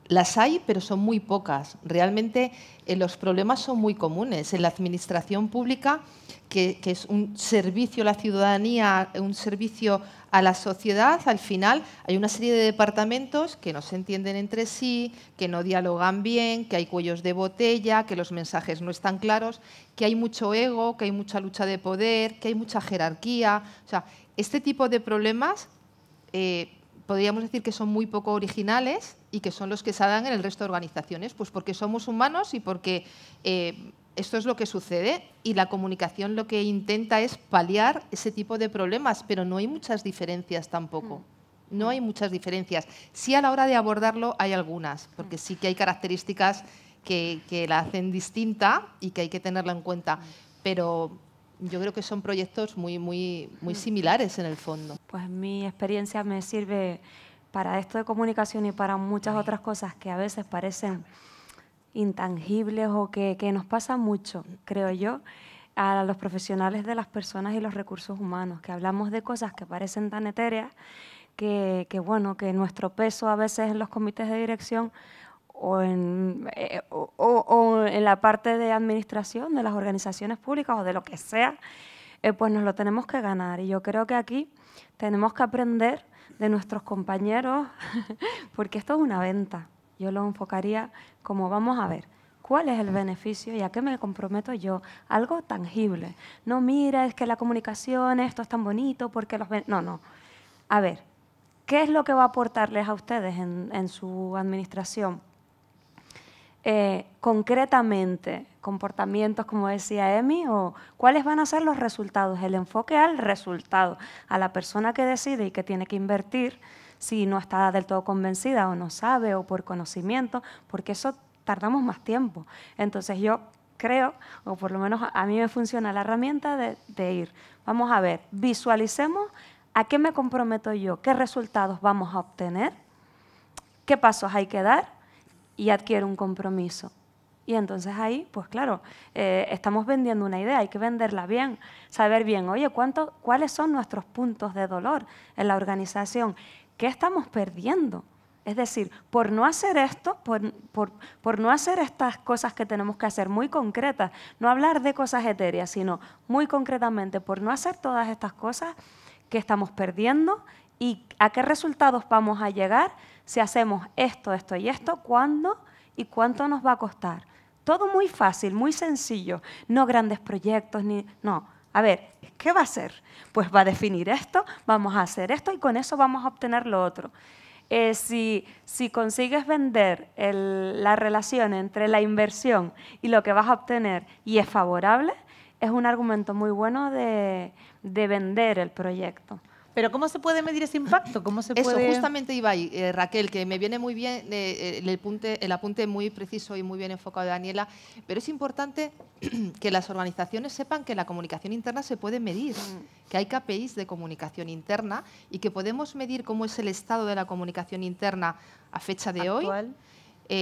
las hay, pero son muy pocas. Realmente los problemas son muy comunes. En la administración pública, que es un servicio a la ciudadanía, un servicio a la sociedad, al final hay una serie de departamentos que no se entienden entre sí, que no dialogan bien, que hay cuellos de botella, que los mensajes no están claros, que hay mucho ego, que hay mucha lucha de poder, que hay mucha jerarquía. O sea, este tipo de problemas podríamos decir que son muy poco originales y que son los que se dan en el resto de organizaciones, pues porque somos humanos y porque esto es lo que sucede y la comunicación lo que intenta es paliar ese tipo de problemas, pero no hay muchas diferencias tampoco. No hay muchas diferencias. Sí, a la hora de abordarlo hay algunas, porque sí que hay características que la hacen distinta y que hay que tenerla en cuenta, pero yo creo que son proyectos muy similares en el fondo. Pues mi experiencia me sirve para esto de comunicación y para muchas otras cosas que a veces parecen intangibles o que nos pasa mucho, creo yo, a los profesionales de las personas y los recursos humanos, que hablamos de cosas que parecen tan etéreas que nuestro peso a veces en los comités de dirección o en la parte de administración de las organizaciones públicas o de lo que sea, pues nos lo tenemos que ganar. Y yo creo que aquí tenemos que aprender de nuestros compañeros, porque esto es una venta. Yo lo enfocaría como, vamos a ver, ¿cuál es el beneficio y a qué me comprometo yo? Algo tangible. No, mira, es que la comunicación, esto es tan bonito, porque los... No. A ver, ¿qué es lo que va a aportarles a ustedes en su administración? Concretamente, comportamientos, como decía Emi, o cuáles van a ser los resultados, el enfoque al resultado, a la persona que decide y que tiene que invertir, si no está del todo convencida o no sabe o por conocimiento, porque eso tardamos más tiempo. Entonces yo creo, o por lo menos a mí me funciona la herramienta de ir, vamos a ver, visualicemos a qué me comprometo yo, qué resultados vamos a obtener, qué pasos hay que dar, y adquiere un compromiso. Y entonces ahí, pues claro, estamos vendiendo una idea, hay que venderla bien, saber bien, oye, ¿cuáles son nuestros puntos de dolor en la organización? ¿Qué estamos perdiendo? Es decir, por no hacer esto, por no hacer estas cosas que tenemos que hacer muy concretas, no hablar de cosas etéreas, sino muy concretamente, por no hacer todas estas cosas, ¿qué estamos perdiendo? ¿Y a qué resultados vamos a llegar si hacemos esto, esto y esto? ¿Cuándo? ¿Y cuánto nos va a costar? Todo muy fácil, muy sencillo, no grandes proyectos, no. A ver, ¿qué va a hacer? Pues va a definir esto, vamos a hacer esto y con eso vamos a obtener lo otro. Si consigues vender la relación entre la inversión y lo que vas a obtener y es favorable, es un argumento muy bueno de vender el proyecto. Pero ¿cómo se puede medir ese impacto? ¿Cómo se Eso, puede...? justamente iba ahí, Raquel, que me viene muy bien el apunte muy preciso y muy bien enfocado de Daniela, pero es importante que las organizaciones sepan que la comunicación interna se puede medir, que hay KPIs de comunicación interna y que podemos medir cómo es el estado de la comunicación interna a fecha de hoy,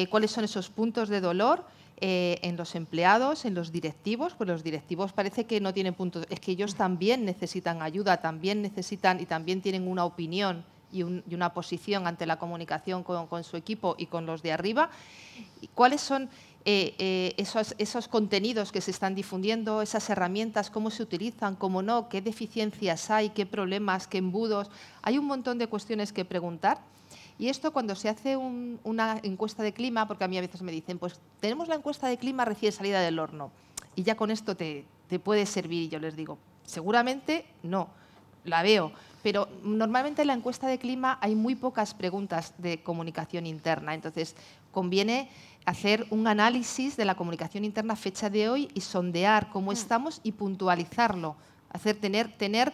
cuáles son esos puntos de dolor, en los empleados, en los directivos, pues los directivos parece que no tienen puntos, es que ellos también necesitan ayuda, también necesitan y también tienen una opinión y una posición ante la comunicación con su equipo y con los de arriba. ¿Cuáles son esos contenidos que se están difundiendo, esas herramientas, cómo se utilizan, cómo no, qué deficiencias hay, qué problemas, qué embudos? Hay un montón de cuestiones que preguntar. Y esto cuando se hace una encuesta de clima, porque a mí a veces me dicen, pues tenemos la encuesta de clima recién salida del horno y ya con esto te puede servir. Y yo les digo, seguramente no, la veo. Pero normalmente en la encuesta de clima hay muy pocas preguntas de comunicación interna. Entonces, conviene hacer un análisis de la comunicación interna a fecha de hoy y sondear cómo estamos y puntualizarlo. Tener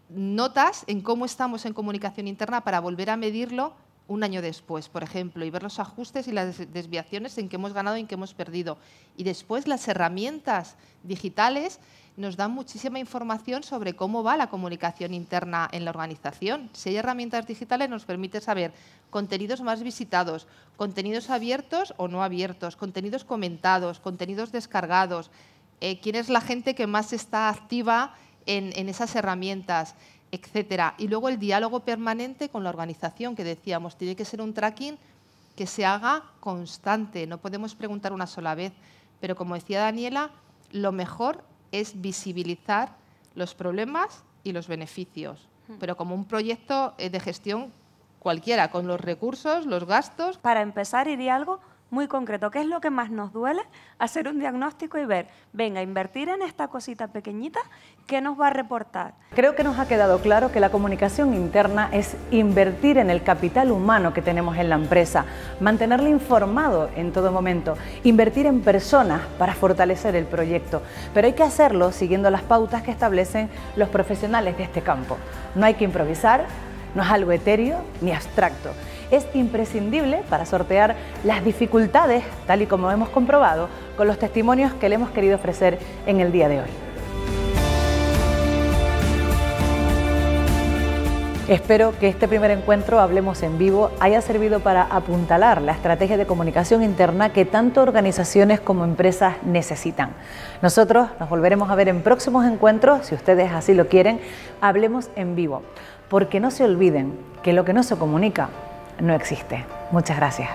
notas en cómo estamos en comunicación interna para volver a medirlo un año después, por ejemplo, y ver los ajustes y las desviaciones en que hemos ganado y en que hemos perdido. Y después las herramientas digitales nos dan muchísima información sobre cómo va la comunicación interna en la organización. Si hay herramientas digitales nos permite saber contenidos más visitados, contenidos abiertos o no abiertos, contenidos comentados, contenidos descargados, quién es la gente que más está activa en esas herramientas, etcétera. Y luego el diálogo permanente con la organización, que decíamos, tiene que ser un tracking que se haga constante, no podemos preguntar una sola vez. Pero como decía Daniela, lo mejor es visibilizar los problemas y los beneficios, pero como un proyecto de gestión cualquiera, con los recursos, los gastos. Para empezar, iría algo muy concreto. ¿Qué es lo que más nos duele? Hacer un diagnóstico y ver, venga, invertir en esta cosita pequeñita, ¿qué nos va a reportar? Creo que nos ha quedado claro que la comunicación interna es invertir en el capital humano que tenemos en la empresa, mantenerle informado en todo momento, invertir en personas para fortalecer el proyecto, pero hay que hacerlo siguiendo las pautas que establecen los profesionales de este campo. No hay que improvisar, no es algo etéreo ni abstracto. Es imprescindible para sortear las dificultades, tal y como hemos comprobado, con los testimonios que le hemos querido ofrecer en el día de hoy. Espero que este primer encuentro Hablemos en Vivo haya servido para apuntalar la estrategia de comunicación interna que tanto organizaciones como empresas necesitan. Nosotros nos volveremos a ver en próximos encuentros, si ustedes así lo quieren, Hablemos en Vivo. Porque no se olviden que lo que no se comunica no existe. Muchas gracias.